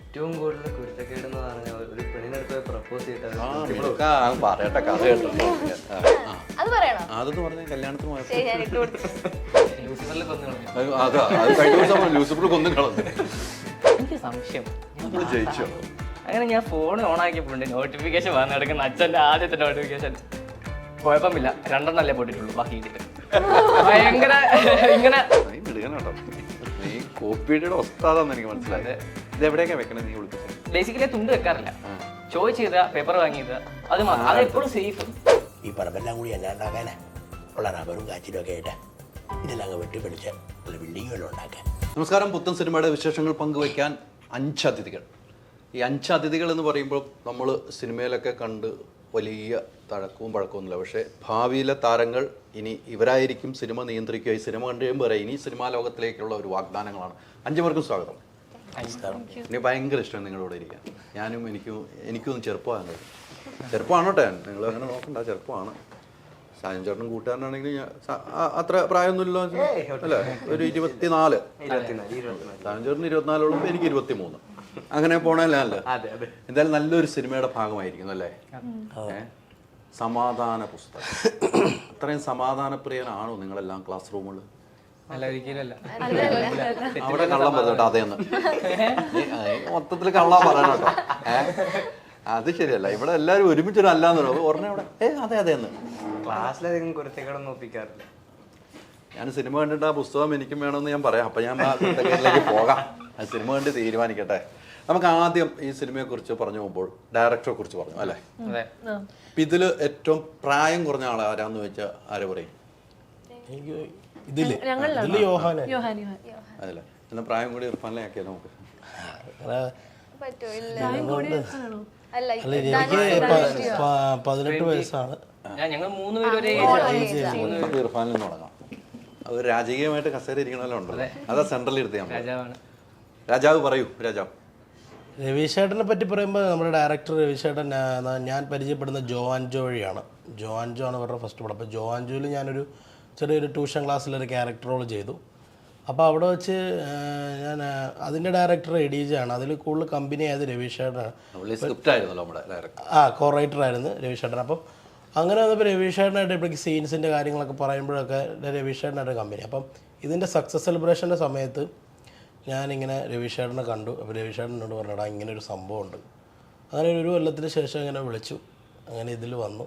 ഏറ്റവും കൂടുതൽ കുരുത്തക്കേടെന്ന് പറഞ്ഞ ഒരു പെണ്ണിനടുത്ത് പ്രപ്പോസ് ചെയ്തിട്ട് പറയട്ടെ കഥ കേട്ടോ. അത് പറയണോ? അതെന്ന് പറഞ്ഞ കല്യാണത്തിന് പോയപ്പോ ശരി, ഞാൻ ഇട്ട് കൊടുത്തു. ലൂസിഫറിൽ കൊന്നു കളഞ്ഞു. അത് കഴിഞ്ഞ ദിവസം ലൂസിഫർ കൊന്നും കളഞ്ഞു. എനിക്ക് സംശയം, നമ്മൾ ജയിച്ചോ? അങ്ങനെ ഞാൻ ഫോൺ ഓൺ ആക്കിയപ്പോണ്ട് നോട്ടിഫിക്കേഷൻ വന്നു കിടക്കുന്ന അച്ഛൻ്റെ ആദ്യത്തെ നോട്ടിഫിക്കേഷൻ. കുഴപ്പമില്ല, 2 എണ്ണല്ലേ പോയിട്ടുള്ളൂ, ബാക്കി ഇതിട്ട് ഭയങ്കര ഇങ്ങനെ. നീ വിടുകയാണ് കേട്ടോ, നീ കോപ്പിയുടെ ഒസ്താദാന്ന് എനിക്ക് മനസ്സിലായത്. ഇത് എവിടെയൊക്കെ വെക്കണേ നീ വിളിപ്പിച്ചത്? ബേസിക്കലി തുണ്ട് വെക്കാറില്ല, ചോയ്സ് ചെയ്ത പേപ്പർ വാങ്ങിയത് അത് മാത്രം. അത് എപ്പോഴും സേഫ്. ഈ പറമ്പെല്ലാം കൂടി അല്ലാണ്ടാക്കാനാ ഉള്ള റബ്ബറും കാച്ചിലും ഒക്കെ ആയിട്ട് ഇതെല്ലാം അങ്ങ് വെട്ടിപ്പിടിച്ച് ഉള്ള ബിൽഡിങ്ങുകളും ഉണ്ടാക്കാൻ. നമസ്കാരം. പുത്തൻ സിനിമയുടെ വിശേഷങ്ങൾ പങ്കുവയ്ക്കാൻ 5 അതിഥികൾ. ഈ 5 അതിഥികൾ എന്ന് പറയുമ്പോൾ നമ്മൾ സിനിമയിലൊക്കെ കണ്ട് വലിയ തഴക്കവും പഴക്കമൊന്നുമില്ല. പക്ഷേ ഭാവിയിലെ താരങ്ങൾ ഇനി ഇവരായിരിക്കും സിനിമ നിയന്ത്രിക്കുക. ഈ സിനിമ കണ്ടു കഴിയുമ്പോൾ ഇനി സിനിമാ ലോകത്തിലേക്കുള്ള ഒരു വാഗ്ദാനങ്ങളാണ്. 5 പേർക്കും സ്വാഗതം. എനിക്ക് ഭയങ്കര ഇഷ്ടമാണ് നിങ്ങളോട് ഇരിക്കാൻ. എനിക്കൊന്നും ചെറുപ്പമാണ്. ചെറുപ്പമാണോട്ടെ, നിങ്ങൾ അങ്ങനെ നോക്കണ്ട, ചെറുപ്പമാണ്. ഷാജൻ ചേട്ടനും കൂട്ടുകാരനാണെങ്കിൽ അത്ര പ്രായമൊന്നുമില്ലോ അല്ലേ? ഒരു 24. ഷാജൻ ചേട്ടന് 24 എനിക്ക് 23. അങ്ങനെ പോണല്ലേ? അല്ല, എന്തായാലും നല്ലൊരു സിനിമയുടെ ഭാഗമായിരിക്കുന്നു അല്ലേ? സമാധാന പുസ്തകം. അത്രയും സമാധാനപ്രിയനാണോ നിങ്ങളെല്ലാം ക്ലാസ് റൂമുകളിൽ? അവിടെ കള്ളം പറഞ്ഞോട്ടോ, അതേന്ന് മൊത്തത്തിൽ കള്ളം പറയണം കേട്ടോ. അത് ശരിയല്ല. ഇവിടെ എല്ലാവരും ഒരുമിച്ചൊരു അല്ലാന്ന് പറയും. ഉടനെ അവിടെ അതേന്ന് ക്ലാസ്സിലധികം കുരുത്തക്കേടൊന്നും ഒപ്പിക്കാറില്ല. ഞാൻ സിനിമ കണ്ടിട്ട് ആ പുസ്തകം എനിക്കും വേണമെന്ന് ഞാൻ പറയാം. അപ്പം ഞാൻ ആ കുരുത്തക്കേടിലേക്ക് പോകാം. ആ സിനിമ കണ്ട് തീരുമാനിക്കട്ടെ. നമുക്ക് ആദ്യം ഈ സിനിമയെക്കുറിച്ച് പറഞ്ഞു പോകുമ്പോൾ ഡയറക്ടറെ കുറിച്ച് പറഞ്ഞു അല്ലേ? അപ്പം ഇതിൽ ഏറ്റവും പ്രായം കുറഞ്ഞ ആളാരാന്ന് ചോദിച്ചാൽ ആരെ പറയും? അതല്ലേ, എന്നാൽ പ്രായം കൂടി ഇർഫാനിലെ ആക്കിയാൽ നമുക്ക് പറ്റോ? ഇല്ല. അല്ല, എനിക്ക് 18 വയസ്സാണ്. ഞങ്ങൾ 3 പേര് ഒരേ അപ്പോൾ ഇർഫാനിൽ നിന്ന് തുടങ്ങാം. അത് രാജകീയമായിട്ട് കസേര ഇരിക്കണമല്ലോ ഉണ്ടല്ലോ, അതാ സെൻട്രലിൽ എടുത്ത് ഞാൻ. രാജാവ് പറയൂ. രാജാവ് രവീഷേട്ടനെ പറ്റി പറയുമ്പോൾ നമ്മുടെ ഡയറക്ടർ രവീഷേട്ടൻ ഞാൻ പരിചയപ്പെടുന്ന ജോ ആൻജോ വഴിയാണ്. ജോ ആൻജോ ആണ് ഇവരുടെ ഫസ്റ്റ് പടം. അപ്പോൾ ജോ ആൻജോയിൽ ഞാനൊരു ചെറിയൊരു ട്യൂഷൻ ക്ലാസ്സിലൊരു ക്യാരക്ടർ റോൾ ചെയ്തു. അപ്പോൾ അവിടെ വെച്ച് ഞാൻ അതിൻ്റെ ഡയറക്ടർ എഡീജാണ്. അതിൽ കൂടുതൽ കമ്പനി ആയത് രവീഷേട്ടനാണ്. കോ റൈറ്റർ ആയിരുന്നു രവീഷേട്ടൻ. അപ്പം അങ്ങനെ വന്നപ്പോൾ രവീഷേട്ടനായിട്ട് ഇപ്പോഴേക്ക് സീൻസിൻ്റെ കാര്യങ്ങളൊക്കെ പറയുമ്പോഴൊക്കെ രവീഷേട്ടനായിട്ട് കമ്പനി. അപ്പം ഇതിൻ്റെ സക്സസ് സെലിബ്രേഷൻ്റെ സമയത്ത് ഞാനിങ്ങനെ രവീഷേട്ടനെ കണ്ടു. അപ്പോൾ രവീഷേട്ടനോട് പറഞ്ഞടാ ഇങ്ങനെ ഒരു സംഭവമുണ്ട്. അങ്ങനെ 1 കൊല്ലത്തിന് ശേഷം ഇങ്ങനെ വിളിച്ചു. അങ്ങനെ ഇതിൽ വന്നു.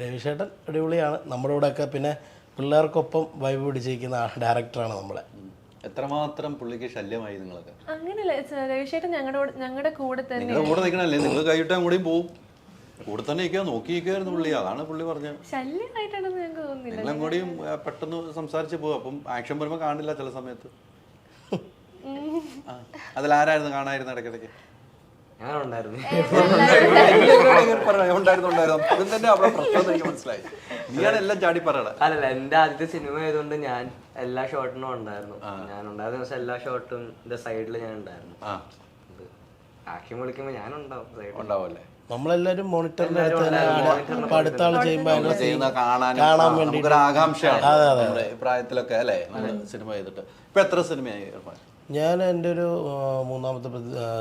രവീഷേട്ടൻ അടിപൊളിയാണ്. നമ്മുടെ കൂടെയൊക്കെ പിന്നെ പിള്ളേർക്കൊപ്പം വൈബ് പിടിച്ചിരിക്കുന്ന ഡയറക്ടറാണ് നമ്മളെ. എത്രമാത്രം പുള്ളിക്ക് ശല്യമായി നിങ്ങളൊക്കെ? അങ്ങനെയല്ല, രവീഷേട്ടൻ ഞങ്ങളുടെ കൂടെ തന്നെ. നിങ്ങളുടെ കൂടെ നിൽക്കണല്ലേ? നിങ്ങൾ കൈയിട്ടാൻ കൂടെയും പോവും, കൂടെ തന്നെ ഇരിക്കുക, നോക്കിയിരിക്കുമായിരുന്നു പുള്ളി. അതാണ് പുള്ളി പറഞ്ഞത്. ശല്യമായിട്ടാണെന്ന് ഞങ്ങൾക്ക് തോന്നുന്നില്ല. നിങ്ങളും കൂടിയും പെട്ടെന്ന് സംസാരിച്ച് പോകും. അപ്പം ആക്ഷൻ വരുമ്പോൾ കാണില്ല ചില സമയത്ത്. അതിലാരായിരുന്നു കാണായിരുന്നു ഇടയ്ക്കിടയ്ക്ക്? മനസ്സിലായി. നീയാണ് എല്ലാം ചാടി പറയണ. അല്ലല്ല, എന്റെ ആദ്യത്തെ സിനിമ ആയതുകൊണ്ട് ഞാൻ എല്ലാ ഷോട്ടിനും ഉണ്ടായിരുന്നു. ഞാൻ ഉണ്ടായിരുന്ന ദിവസം എല്ലാ ഷോട്ടും സൈഡിൽ ഞാൻ ഉണ്ടായിരുന്നു. ആക്ഷൻ വിളിക്കുമ്പോ ഞാൻ ഉണ്ടാവുമല്ലേ? നമ്മളെല്ലാവരും മോണിറ്ററിന്റെ അടുത്ത ആൾ ചെയ്യുമ്പോൾ കാണാൻ വേണ്ടി ഒരു ആകാംക്ഷയാണ് പ്രായത്തിലൊക്കെ അല്ലേ സിനിമ ചെയ്തിട്ട്. ഇപ്പൊ എത്ര സിനിമയായി? ഞാൻ എൻ്റെ ഒരു 3ാമത്തെ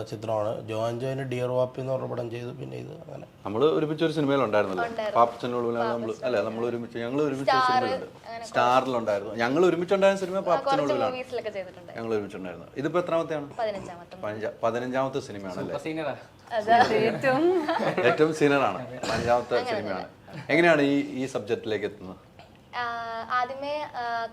ചിത്രമാണ്. ജോ ആൻജോയിന് ഡിയർ വാപ്പി എന്ന് പറഞ്ഞ പടം ചെയ്തു. പിന്നെ ഇത് അങ്ങനെ നമ്മൾ ഒരുമിച്ച് ഒരു സിനിമയിലുണ്ടായിരുന്നല്ലോ, പാപ്പച്ചനുള്ളിലാണ്. അല്ലെ, നമ്മൾ ഒരുമിച്ച് ഞങ്ങൾ ഒരുമിച്ച് സിനിമയുണ്ട്, സ്റ്റാറിലുണ്ടായിരുന്നു. ഞങ്ങൾ ഒരുമിച്ചുണ്ടായിരുന്ന സിനിമ പാപ്പച്ചനുള്ളിലാണ്. ഞങ്ങൾ ഒരുമിച്ചുണ്ടായിരുന്നു. ഇതിപ്പോ എത്രാമത്തെയാണ്? 15ാമത്തെ സിനിമയാണല്ലേ? ഏറ്റവും സീനിയറാണ്. 5ാമത്തെ സിനിമയാണ്. എങ്ങനെയാണ് ഈ സബ്ജക്റ്റിലേക്ക് എത്തുന്നത്? ആദ്യമേ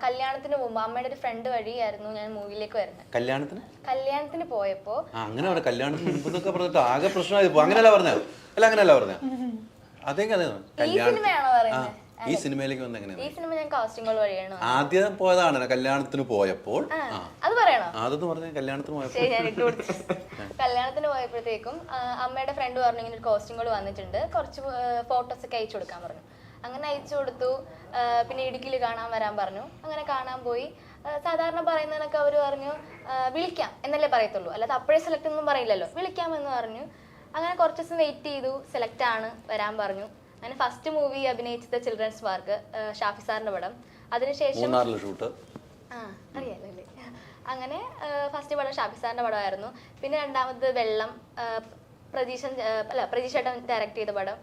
കല്യാണത്തിന് പോകുമ്പോ അമ്മയുടെ ഒരു ഫ്രണ്ട് വഴിയായിരുന്നു ഞാൻ മൂവിയിലേക്ക് വരുന്നത്. കല്യാണത്തിന് പോയപ്പോ അങ്ങനെ കല്യാണത്തിന് മുമ്പ് പറഞ്ഞിട്ട് ആകെ പ്രശ്നമായി. അങ്ങനെയല്ല പറഞ്ഞത്? അല്ല, അങ്ങനെയല്ല പറഞ്ഞത്. അതേ സിനിമയാണോ പറയുന്നത്? ഈ സിനിമയിലേക്ക് വന്ന എങ്ങനെയാണ്? ഈ സിനിമ ഞാൻ കാസ്റ്റിംഗ് കോൾ വഴിയാണ്. ആദ്യം പോയതാണ് കല്യാണത്തിന് പോയപ്പോൾ. അത് പറയണോ? അതെന്ന് പറഞ്ഞ കല്യാണത്തിന് പോയപ്പോൾ. ശരി, ഞാൻ ഇട്ട് കൊടുത്തു. കല്യാണത്തിന് പോയപ്പോഴത്തേക്കും അമ്മയുടെ ഫ്രണ്ട് പറഞ്ഞു ഇങ്ങനെ ഒരു കാസ്റ്റിംഗ് കോൾ വന്നിട്ടുണ്ട്, കുറച്ച് ഫോട്ടോസ് ഒക്കെ അയച്ചു കൊടുക്കാൻ പറഞ്ഞു. അങ്ങനെ അയച്ചു കൊടുത്തു. പിന്നെ ഇടുക്കിയിൽ കാണാൻ വരാൻ പറഞ്ഞു. അങ്ങനെ കാണാൻ പോയി. സാധാരണ പറയുന്നതിനൊക്കെ അവർ പറഞ്ഞു വിളിക്കാം എന്നല്ലേ പറയത്തുള്ളൂ, അല്ലാതെ അപ്പോഴേ സെലക്ട് ഒന്നും പറയില്ലല്ലോ. വിളിക്കാമെന്ന് പറഞ്ഞു. അങ്ങനെ കുറച്ച് ദിവസം വെയിറ്റ് ചെയ്തു. സെലക്ട് ആണ്, വരാൻ പറഞ്ഞു. അങ്ങനെ ഫസ്റ്റ് മൂവി അഭിനയിച്ചത് ചിൽഡ്രൻസ് പാർക്ക്, ഷാഫി സാറിന്റെ പടം. അതിനുശേഷം ഷൂട്ട് അറിയാലോ അല്ലേ? അങ്ങനെ ഫസ്റ്റ് പടം ഷാഫി സാറിൻ്റെ പടമായിരുന്നു. പിന്നെ രണ്ടാമത് വെള്ളം, പ്രതീക്ഷേട്ടൻ ഡയറക്റ്റ് ചെയ്ത പടം.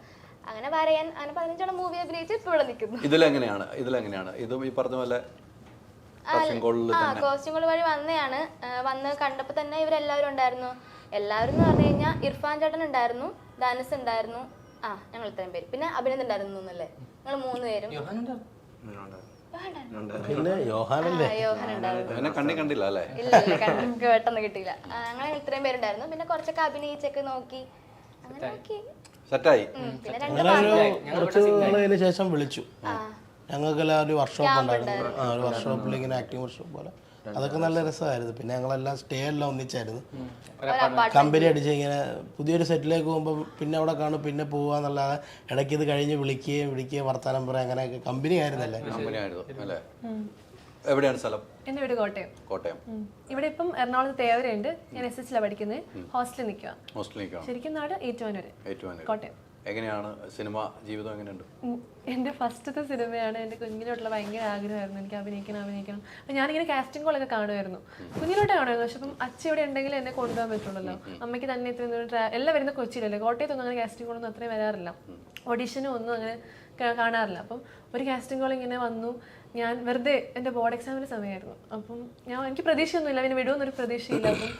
അങ്ങനെ വരയാൻ അങ്ങനെ 15 മൂവി അഭിനയിച്ച് ഇപ്പോൾ ഇവിടെ നിൽക്കുന്നു. ഇതിലെങ്ങനെയാണ് ഇതും ഈ പറഞ്ഞ പോലെ കോസ്റ്റ്യൂമുകൾ വഴി വന്നതാണ്. വന്ന് കണ്ടപ്പോൾ തന്നെ ഇവരെല്ലാവരും ഉണ്ടായിരുന്നു. എല്ലാവരും എന്ന് പറഞ്ഞു കഴിഞ്ഞാൽ ഇർഫാൻ ചേട്ടൻ ഉണ്ടായിരുന്നു, ധനുസ് ഉണ്ടായിരുന്നു, ഞങ്ങൾ ഇത്രയും പേര്, പിന്നെ അഭിനന്ദൻ ഉണ്ടായിരുന്നു എന്നല്ലേ, ഞങ്ങൾ 3 പേരും. പിന്നെ യോഹാനല്ലേ കണ്ടില്ല അല്ലേ? ഇല്ല കണ്ടിട്ട് പെട്ടെന്ന് കിട്ടിയില്ല. ഞങ്ങൾ ഇത്രയും പേരുണ്ടായിരുന്നു. പിന്നെ കുറച്ചൊക്കെ അഭിനയിച്ചൊക്കെ നോക്കി അങ്ങനെ നോക്കി സെറ്റായി. പിന്നെ കുറച്ച് നാളതിന് ശേഷം വിളിച്ചു. ഞങ്ങൾക്കെല്ലാം ഒരു വർക്ക്ഷോപ്പ് ഉണ്ടായിരുന്നു. ഒരു വർക്ക്ഷോപ്പിൽ ഇങ്ങനെ ആക്ടിങ് വർക്ക്ഷോപ്പ് പോലെ, അതൊക്കെ നല്ല രസമായിരുന്നു. പിന്നെ ഞങ്ങളെല്ലാം സ്റ്റേ എല്ലാം ഒന്നിച്ചായിരുന്നു. കമ്പനി അടിച്ച് ഇങ്ങനെ പുതിയൊരു സെറ്റിലേക്ക് പോകുമ്പോൾ പിന്നെ അവിടെ കാണും, പിന്നെ പോവാന്നല്ലാതെ ഇടയ്ക്ക് ഇത് കഴിഞ്ഞ് വിളിക്കുകയും വർത്താനം പറയാം, അങ്ങനെയൊക്കെ കമ്പനി ആയിരുന്നല്ലേ. എവിടെയാണ് സ്ഥലം? എൻ്റെ വീട് കോട്ടയം. കോട്ടയം. ഇവിടെ ഇപ്പം എറണാകുളത്ത് തേവരയുണ്ട്. ഞാൻ SH പഠിക്കുന്നത്. ഹോസ്റ്റലിൽ നിൽക്കുക. ശരിക്കും നാട് ഏറ്റുമാനൂര്, കോട്ടയം. എങ്ങനെയാണ് സിനിമ ജീവിതം? എങ്ങനെയുണ്ട്? എൻ്റെ ഫസ്റ്റത്തെ സിനിമയാണ്. എൻ്റെ കുഞ്ഞിലോട്ടുള്ള ഭയങ്കര ആഗ്രഹമായിരുന്നു എനിക്ക് അഭിനയിക്കണം. അപ്പം ഞാനിങ്ങനെ കാസ്റ്റിംഗ് കോളൊക്കെ കാണുമായിരുന്നു, കുഞ്ഞിലോട്ട് കാണുമായിരുന്നു. പക്ഷെ ഇപ്പം അച്ഛൻ ഇവിടെ ഉണ്ടെങ്കിൽ എന്നെ കൊണ്ടുപോകാൻ പറ്റുള്ളൂ. അമ്മയ്ക്ക് തന്നെ ഇത്രയും എല്ലാം വരുന്ന കൊച്ചിയിലല്ലേ, കോട്ടയത്തൊന്നും അങ്ങനെ കാസ്റ്റിംഗ് കോളൊന്നും അത്രയും വരാറില്ല, ഓഡീഷനും ഒന്നും അങ്ങനെ കാണാറില്ല. അപ്പം ഒരു കാസ്റ്റിംഗ് കോൾ ഇങ്ങനെ വന്നു. ഞാൻ വെറുതെ എൻ്റെ ബോർഡ് എക്സാമിൻ്റെ സമയമായിരുന്നു. അപ്പം എനിക്ക് പ്രതീക്ഷയൊന്നുമില്ല, പിന്നെ വിടുമെന്നൊരു പ്രതീക്ഷയില്ല. അപ്പം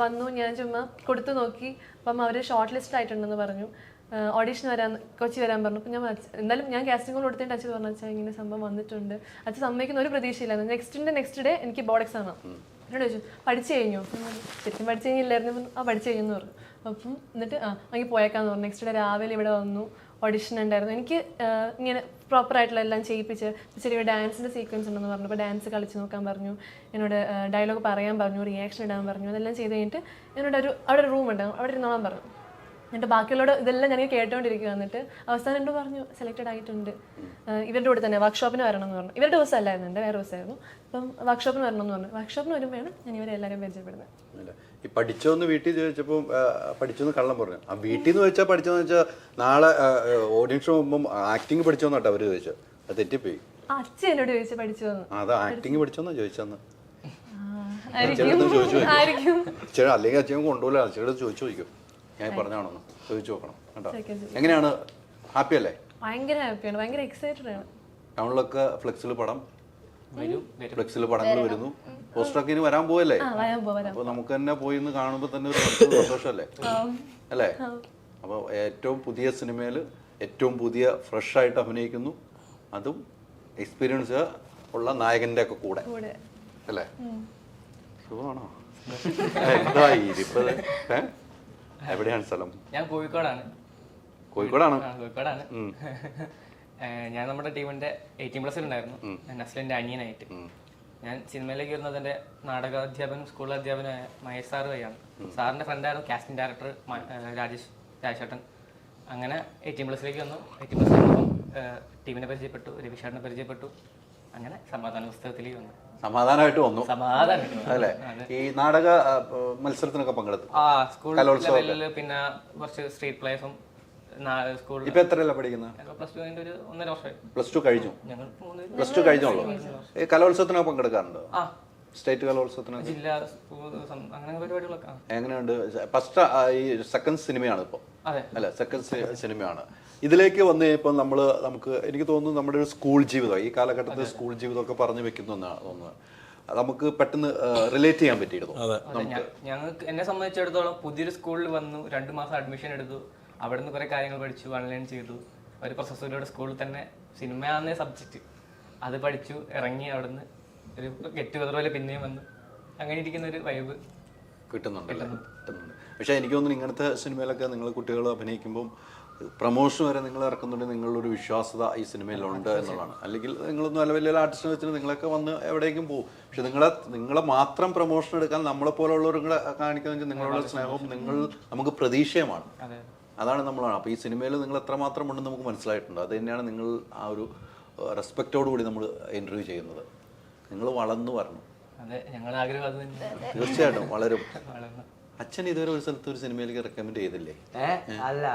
വന്നു, ഞാൻ ചുമ്മാ കൊടുത്തു നോക്കി. അപ്പം അവർ ഷോർട്ട് ലിസ്റ്റ് ആയിട്ടുണ്ടെന്ന് പറഞ്ഞു, ഓഡീഷൻ കൊച്ചി വരാൻ പറഞ്ഞു. അപ്പം എന്തായാലും ഞാൻ കാസ്റ്റിംഗ് കോൾ കൊടുത്തിട്ട് അച്ഛൻ പറഞ്ഞു, അച്ഛാ ഇങ്ങനെ സംഭവം വന്നിട്ടുണ്ട്. അച്ഛൻ സമ്മതിക്കുന്ന ഒരു പ്രതീക്ഷയില്ലായിരുന്നു. നെക്സ്റ്റ് ഡേ എനിക്ക് ബോർഡ് എക്സാമാണ്. എന്നോട് ചോദിച്ചു പഠിച്ചു കഴിഞ്ഞു? ശരിക്കും പഠിച്ചു കഴിഞ്ഞില്ലായിരുന്നു. പഠിച്ചു കഴിഞ്ഞെന്ന് പറഞ്ഞു. അപ്പം എന്നിട്ട് അങ്ങ് പോയേക്കാന്ന് പറഞ്ഞു. നെക്സ്റ്റ് ഡേ രാവിലെ ഇവിടെ വന്നു, ഓഡിഷൻ ഉണ്ടായിരുന്നു. എനിക്ക് ഇങ്ങനെ പ്രോപ്പറായിട്ടുള്ള എല്ലാം ചെയ്യിപ്പിച്ച് ചെറിയ ഡാൻസിൻ്റെ സീക്വൻസ് ഉണ്ടെന്ന് പറഞ്ഞു. അപ്പോൾ ഡാൻസ് കളിച്ച് നോക്കാൻ പറഞ്ഞു, എന്നോട് ഡയലോഗ് പറയാൻ പറഞ്ഞു, റിയാക്ഷൻ ഇടാൻ പറഞ്ഞു. അതെല്ലാം ചെയ്ത് കഴിഞ്ഞിട്ട് എന്നോട് അവിടെ ഒരു റൂം ഉണ്ട്, അവിടെ ഇരുന്നോളാൻ പറഞ്ഞു. എന്നിട്ട് ബാക്കിയുള്ളവരോട് ഇതെല്ലാം ഞാൻ കേട്ടോണ്ടിരിക്കുക. എന്നിട്ട് അവസാനം എന്നോട് പറഞ്ഞു സെലക്റ്റഡ് ആയിട്ടുണ്ട്, ഇവരുടെ കൂടെ തന്നെ വർക്ക്ഷോപ്പിന് വരണം എന്ന് പറഞ്ഞു. ഇവരുടെ ദിവസം അല്ലായിരുന്നു, എൻ്റെ വേറെ ദിവസമായിരുന്നു. അപ്പം വർക്ക്ഷോപ്പിന് വരണം എന്ന് പറഞ്ഞു. വർക്ക്ഷോപ്പിന് വരുമ്പോഴാണ് ഞാൻ ഇവരെ എല്ലാവരും പരിചയപ്പെടുന്നത്. ഈ പഠിച്ചോന്ന് വീട്ടിൽ ചോദിച്ചപ്പോൾ പഠിച്ചോന്ന് കള്ളം പറഞ്ഞു. ആ വീട്ടിൽ നിന്ന് വെച്ചാൽ പഠിച്ചോന്ന് വെച്ചാൽ നാളെ ഓഡിയൻസ് പോകുമ്പോൾ ആക്ടിങ് പഠിച്ചോന്നാട്ടോ അവര് ചോദിച്ചത്. അത് തെറ്റിപ്പോയി. അച്ഛൻ എന്നോട് ചോദിച്ചു പഠിച്ചു വന്നു. അത് ആക്ടിങ് പഠിച്ചോന്നാ ചോദിച്ചെന്ന്. അല്ലെങ്കിൽ അച്ഛൻ കൊണ്ടുപോകില്ല, അച്ഛനോട് ചോദിച്ചു ചോദിക്കും. ഞാൻ പറഞ്ഞാണോന്ന് ചോദിച്ചു നോക്കണം കേട്ടോ. എങ്ങനെയാണ്, ഹാപ്പി അല്ലേ? ഭയങ്കര ഹാപ്പിയാണ്, ഭയങ്കര എക്സൈറ്റഡ് ആണ്. ടൗണിലൊക്കെ ഫ്ലെക്സിൽ പടങ്ങൾ വരുന്നു, പോസ്റ്ററൊക്കെ ഇനി വരാൻ പോവല്ലേ? അപ്പൊ നമുക്ക് തന്നെ പോയി എന്ന് കാണുമ്പോൾ തന്നെ ഒരു സന്തോഷമല്ലേ അല്ലേ? അപ്പോൾ ഏറ്റവും പുതിയ സിനിമയിൽ ഏറ്റവും പുതിയ ഫ്രഷ് ആയിട്ട് അഭിനയിക്കുന്നു, അതും എക്സ്പീരിയൻസ് ഉള്ള നായകന്റെ ഒക്കെ കൂടെ അല്ലേ? സുഖമാണോ? എന്താ ഇരിപ്പ്? എവിടെയാണ് സ്ഥലം? ഞാൻ കോഴിക്കോടാണ്. കോഴിക്കോടാണ്. ഞാൻ നമ്മുടെ ടീമിന്റെ 18+ ഉണ്ടായിരുന്നു, നസ്ലിന്റെ അനിയനായിട്ട്. ഞാൻ സിനിമയിലേക്ക് വരുന്നത് എൻ്റെ നാടകാധ്യാപനം സ്കൂൾ അധ്യാപനമായ മഹേഷ് സാറ് വഴിയാണ്. സാറിന്റെ ഫ്രണ്ടായിരുന്നു കാസ്റ്റിംഗ് ഡയറക്ടർ രാജേഷേട്ടൻ. അങ്ങനെ 18+ലേക്ക് വന്നു. 18+ വന്നപ്പം ടീമിനെ പരിചയപ്പെട്ടു, രവിശേട്ടനെ പരിചയപ്പെട്ടു. അങ്ങനെ സമാധാന പുസ്തകത്തിലേക്ക് വന്നു. സമാധാനമായിട്ട് വന്നു. അല്ലേ? ഈ നാടക മത്സരത്തിനൊക്കെ പങ്കെടുത്തു. സ്കൂൾ ലെവലിൽ, പിന്നെ കുറച്ച് സ്ട്രീറ്റ് പ്ലേസും. ഇപ്പൊ എത്രയല്ല പഠിക്കുന്നത്? പ്ലസ് ടു കഴിഞ്ഞു. പ്ലസ് ടു കഴിഞ്ഞോളൂ. ഈ കലോത്സവത്തിനൊക്കെ പങ്കെടുക്കാറുണ്ടോ? സ്റ്റേറ്റ് കലോത്സവത്തിനൊക്കെ? എങ്ങനെയുണ്ട്? ഫസ്റ്റ് ഈ സെക്കൻഡ് സിനിമയാണ് ഇപ്പൊ അല്ല, സെക്കൻഡ് സിനിമയാണ്. ഇതിലേക്ക് വന്നു കഴിഞ്ഞപ്പോൾ നമുക്ക് എനിക്ക് തോന്നുന്നു നമ്മുടെ ഒരു സ്കൂൾ ജീവിതം, ഈ കാലഘട്ടത്തിൽ സ്കൂൾ ജീവിതമൊക്കെ പറഞ്ഞു വെക്കുന്നു എന്നാണ് തോന്നുന്നത്. നമുക്ക് പെട്ടെന്ന് റിലേറ്റ് ചെയ്യാൻ പറ്റിയിരുന്നു. ഞങ്ങൾക്ക് എന്നെ സംബന്ധിച്ചിടത്തോളം പുതിയൊരു സ്കൂളിൽ വന്നു, 2 മാസം അഡ്മിഷൻ എടുത്തു, അവിടെ നിന്ന് കുറെ കാര്യങ്ങൾ പഠിച്ചു, ഓൺലൈൻ ചെയ്തു. ഒരു പ്രൊഫസറിലൂടെ സ്കൂളിൽ തന്നെ സിനിമയാണെന്നേ സബ്ജക്റ്റ്, അത് പഠിച്ചു ഇറങ്ങി. അവിടെ നിന്ന് ഒരു ഗെറ്റ് ടുഗദർ പോലെ പിന്നെയും വന്നു. അങ്ങനെ ഇരിക്കുന്ന ഒരു വൈബ് കിട്ടുന്നുണ്ടല്ലേ? പക്ഷേ എനിക്ക് തോന്നുന്നു ഇങ്ങനത്തെ സിനിമയിലൊക്കെ നിങ്ങൾ കുട്ടികൾ അഭിനയിക്കുമ്പം പ്രൊമോഷൻ വരെ നിങ്ങൾ ഇറക്കുന്നുണ്ടെങ്കിൽ നിങ്ങളൊരു വിശ്വാസ്യത ഈ സിനിമയിലുണ്ട് എന്നുള്ളതാണ്. അല്ലെങ്കിൽ നിങ്ങളൊന്നും നല്ല വലിയ ആർട്ടിസ്റ്റിനെ വെച്ചിട്ട് നിങ്ങളൊക്കെ വന്ന് എവിടേക്കും പോകും. പക്ഷെ നിങ്ങളെ മാത്രം പ്രൊമോഷൻ എടുക്കാൻ നമ്മളെപ്പോലുള്ളവരും കാണിക്കുന്നത് നിങ്ങളുടെ സ്നേഹവും നമുക്ക് പ്രതീക്ഷയുമാണ്. അതാണ് നമ്മളാണ്. അപ്പോൾ ഈ സിനിമയിൽ നിങ്ങൾ എത്രമാത്രം ഉണ്ടെന്ന് നമുക്ക് മനസ്സിലായിട്ടുണ്ട്. അത് തന്നെയാണ് നിങ്ങൾ ആ ഒരു റെസ്പെക്റ്റോടു കൂടി നമ്മൾ ഇൻ്റർവ്യൂ ചെയ്യുന്നത്. നിങ്ങൾ വളർന്നു വരണം. തീർച്ചയായിട്ടും വളരും. അച്ഛൻ ഇതുവരെ ഒരു സ്ഥലത്ത് ഒരു സിനിമയിലേക്ക് റെക്കമെൻഡ് ചെയ്തില്ലേ അല്ല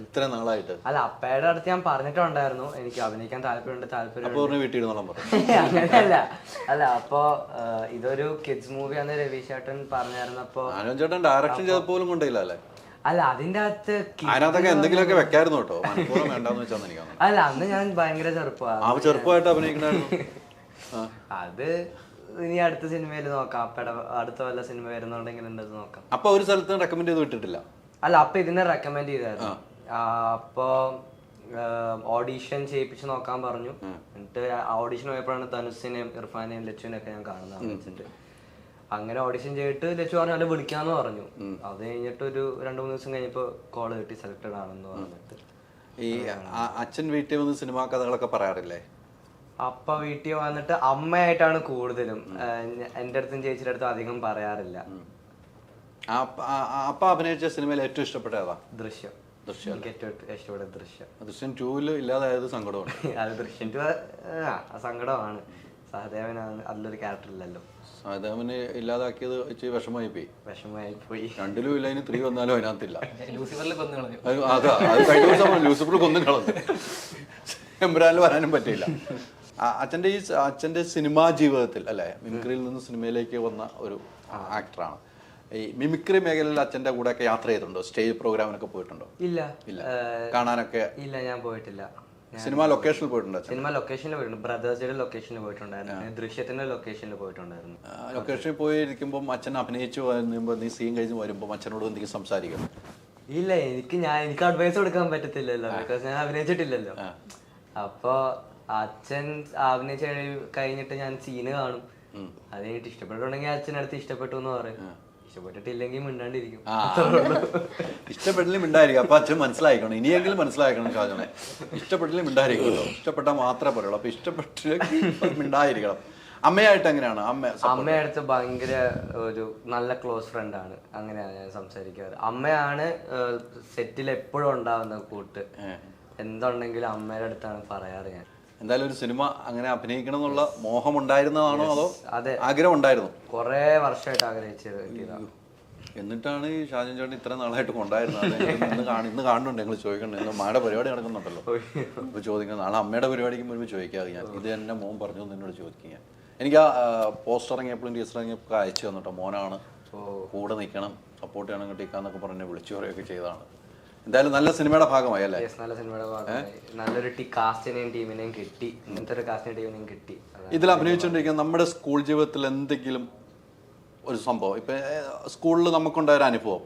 ഇത്ര നാളായിട്ട്? അല്ല, അപ്പയുടെ അടുത്ത് ഞാൻ പറഞ്ഞിട്ടുണ്ടായിരുന്നു എനിക്ക് അഭിനയിക്കാൻ താല്പര്യം. അപ്പോൾ വീട്ടിൽ ഇരുന്നോളാം പറഞ്ഞു. അങ്ങനെയല്ല. അല്ല, അപ്പൊ ഇതൊരു കിഡ്സ് മൂവിയാന്ന് രവീഷ് ചേട്ടൻ പറഞ്ഞായിരുന്നപ്പോ ആനന്ദ് ചേട്ടൻ ഡയറക്ഷൻ ചെയ്തപ്പോലും കൊണ്ടില്ല അല്ലേ? അല്ല, അതിന്റെ അതിനകത്തൊക്കെ എന്തെങ്കിലുമൊക്കെ വെക്കായിരുന്നു കേട്ടോ, മനഃപൂർവ്വം വേണ്ടാന്ന് വെച്ചാൽ എനിക്ക് തോന്നുന്നു. അല്ല, അന്ന് ഞാൻ ഭയങ്കര ചെറുപ്പമായിട്ട് അഭിനയിക്കണായിരുന്നു. അത് ഇനി അടുത്ത സിനിമയിൽ നോക്കാം. അപ്പയുടെ അടുത്ത വല്ല സിനിമ വരുന്നുണ്ടെങ്കിൽ എന്തത് നോക്കാം. അപ്പൊ ഒരു സ്ഥലത്ത് റെക്കമെൻഡ് ചെയ്ത് വിട്ടിട്ടില്ല? അല്ല, അപ്പൊ ഇതിനെ റെക്കമെൻഡ് ചെയ്തായിരുന്നു. അപ്പൊ ഓഡീഷൻ ചെയ്യിപ്പിച്ച് നോക്കാൻ പറഞ്ഞു. എന്നിട്ട് ഓഡീഷൻ പോയപ്പോഴാണ് ധനുഷിനെയും ഇർഫാനെയും ലച്ചുവിനെയും ഒക്കെ ഞാൻ കാണുന്നത് വെച്ചിട്ട്. അങ്ങനെ ഓഡിഷൻ ചെയ്തിട്ട് ലച്ചു പറഞ്ഞു അല്ലെ വിളിക്കാന്ന് പറഞ്ഞു. അത് കഴിഞ്ഞിട്ട് ഒരു 2-3 ദിവസം കഴിഞ്ഞപ്പോ കോള് കിട്ടി സെലക്ടഡ് ആണെന്ന് പറഞ്ഞിട്ട്. ഈ അച്ഛൻ വീട്ടിൽ വന്ന് സിനിമാ കഥകളൊക്കെ പറയാറില്ലേ? അപ്പ വീട്ടിൽ വന്നിട്ട് അമ്മയായിട്ടാണ് കൂടുതലും. എൻ്റെ അടുത്തും ചേച്ചിയുടെ അടുത്തും അധികം പറയാറില്ല. അപ്പ അഭിനയിച്ച സിനിമയിൽ ഏറ്റവും ഇഷ്ടപ്പെട്ട ഏതാ? ദൃശ്യം. എനിക്ക് ഏറ്റവും ഇഷ്ടപ്പെട്ട ദൃശ്യം. ദൃശ്യം 2 ഇല്ലാതായത് സങ്കടമാണ്. അത് ദൃശ്യം 2 സങ്കടമാണ്. സഹദേവനാണ്, അതിലൊരു ക്യാരക്ടർ ഇല്ലല്ലോ. സഹദേവന് ഇല്ലാതാക്കിയത് ഇച്ചിരി വിഷമമായി പോയി. 2 ഇല്ല, ഇനി 3 വന്നാലും അതിനകത്തില്ല. ലൂസിഫറിൽ കൊന്നു കളഞ്ഞു. അതാ, അത് കഴിഞ്ഞ ദിവസം ലൂസിഫർ കൊന്നും കളഞ്ഞു. എംബ്രാനിൽ വരാനും പറ്റില്ല. അച്ഛൻ്റെ സിനിമാ ജീവിതത്തിൽ അല്ലെ, മിമിക്രിയിൽ നിന്ന് സിനിമയിലേക്ക് വന്ന ഒരു ആക്ടറാണ്. ഈ മിമിക്രി മേഖലയിൽ അച്ഛൻ്റെ കൂടെ ഒക്കെ യാത്ര ചെയ്തിട്ടുണ്ടോ? സ്റ്റേജ് പ്രോഗ്രാമിനൊക്കെ പോയിട്ടുണ്ടോ? ഇല്ല. കാണാനൊക്കെ? ഇല്ല, ഞാൻ പോയിട്ടില്ല. സിനിമ ലൊക്കേഷനിൽ പോയിട്ടുണ്ടോ? സിനിമ ലൊക്കേഷനിൽ പോയിട്ടുണ്ട്. ബ്രദേഴ്സിന്റെ ലൊക്കേഷനിൽ പോയിട്ടുണ്ടായിരുന്നു. ദൃശ്യത്തിന്റെ ലൊക്കേഷനിൽ പോയിട്ടുണ്ടായിരുന്നു. ലൊക്കേഷനിൽ പോയിരിക്കുമ്പോൾ അച്ഛൻ അഭിനയിച്ചു വരുമ്പോൾ നീ സീൻ കഴിഞ്ഞ് വരുമ്പോൾ അച്ഛനോട് എന്തെങ്കിലും സംസാരിക്കും? ഇല്ല, എനിക്ക് അഡ്വൈസ് കൊടുക്കാൻ പറ്റത്തില്ലല്ലോ, ബിക്കോസ് ഞാൻ അഭിനയിച്ചിട്ടില്ലല്ലോ. അപ്പൊ അച്ഛൻ അഭിനയിച്ച് കഴിഞ്ഞിട്ട് ഞാൻ സീന് കാണും. അത് കഴിഞ്ഞിട്ട് ഇഷ്ടപ്പെട്ടുണ്ടെങ്കിൽ അച്ഛനടുത്ത് ഇഷ്ടപ്പെട്ടു എന്ന് പറയും. ഇഷ്ടപ്പെട്ടിട്ടില്ലെങ്കിൽ മിണ്ടാണ്ടിരിക്കും. ഇഷ്ടപ്പെട്ടില്ലെങ്കിൽ മിണ്ടായിരിക്കും. അപ്പൊ അച്ഛൻ മനസ്സിലാക്കണം, ഇനിയെങ്കിലും മനസ്സിലാക്കണം ഷാജനെ. ഇഷ്ടപ്പെട്ടില്ലെങ്കിൽ മിണ്ടായിരിക്കുമല്ലോ, ഇഷ്ടപ്പെട്ടാൽ മാത്രമേ പറയുള്ളൂ. അപ്പൊ ഇഷ്ടപ്പെട്ടില്ലെങ്കിൽ മിണ്ടായിരിക്കണം. അമ്മയായിട്ട് എങ്ങനെയാണ്? അമ്മയടുത്ത് ഭയങ്കര ഒരു നല്ല ക്ലോസ് ഫ്രണ്ടാണ്. അങ്ങനെയാണ് ഞാൻ സംസാരിക്കാറ്. അമ്മയാണ് സെറ്റിൽ എപ്പോഴും ഉണ്ടാവുന്ന കൂട്ട്. എന്തുണ്ടെങ്കിലും അമ്മയുടെ അടുത്താണ് പറയാറ് ഞാൻ. എന്തായാലും ഒരു സിനിമ അങ്ങനെ അഭിനയിക്കണം എന്നുള്ള മോഹം ഉണ്ടായിരുന്നതാണോ അതോ ആഗ്രഹം ഉണ്ടായിരുന്നു? കുറെ വർഷമായിട്ട് ആഗ്രഹിച്ചത്. എന്നിട്ടാണ് ഈ ഷാജൻ ചേട്ടൻ ഇത്ര നാളായിട്ട് കൊണ്ടായിരുന്നത്. ഇന്ന് കാണുന്നുണ്ട്, ഞങ്ങൾ ചോദിക്കണ്ടേ, അമ്മയുടെ പരിപാടി നടക്കുന്നുണ്ടല്ലോ, അപ്പോൾ ചോദിക്കണം. നാളെ അമ്മയുടെ പരിപാടിക്ക് മുൻപ് ചോദിക്കാതെ ഞാൻ ഇത് തന്നെ മോൻ പറഞ്ഞു എന്നോട് ചോദിക്കുക. എനിക്ക് ആ പോസ്റ്റർ ഇറങ്ങിയപ്പോഴും ടീച്ചർ ഇറങ്ങിയപ്പോൾ അയച്ചു തന്നിട്ടോ, മോനാണ് കൂടെ നിൽക്കണം, സപ്പോർട്ട് ചെയ്യണം, കിട്ടിക്കാന്നൊക്കെ പറഞ്ഞ് വിളിച്ചു പറയുകയൊക്കെ ചെയ്തതാണ്. എന്തായാലും നല്ല സിനിമയുടെ ഭാഗമായി അല്ലേ? നല്ല സിനിമയുടെ ഭാഗമായി. നല്ലൊരു കാസ്റ്റിനെയും ടീമിനെയും കിട്ടി. ഇങ്ങനത്തെ ഒരു കാസ്റ്റിനെ ടീമിനെയും കിട്ടി. ഇതിൽ അഭിനയിച്ചുകൊണ്ടിരിക്കുന്ന നമ്മുടെ സ്കൂൾ ജീവിതത്തിൽ എന്തെങ്കിലും ഒരു സംഭവം, ഇപ്പൊ സ്കൂളിൽ നമുക്കുണ്ടായ ഒരു അനുഭവം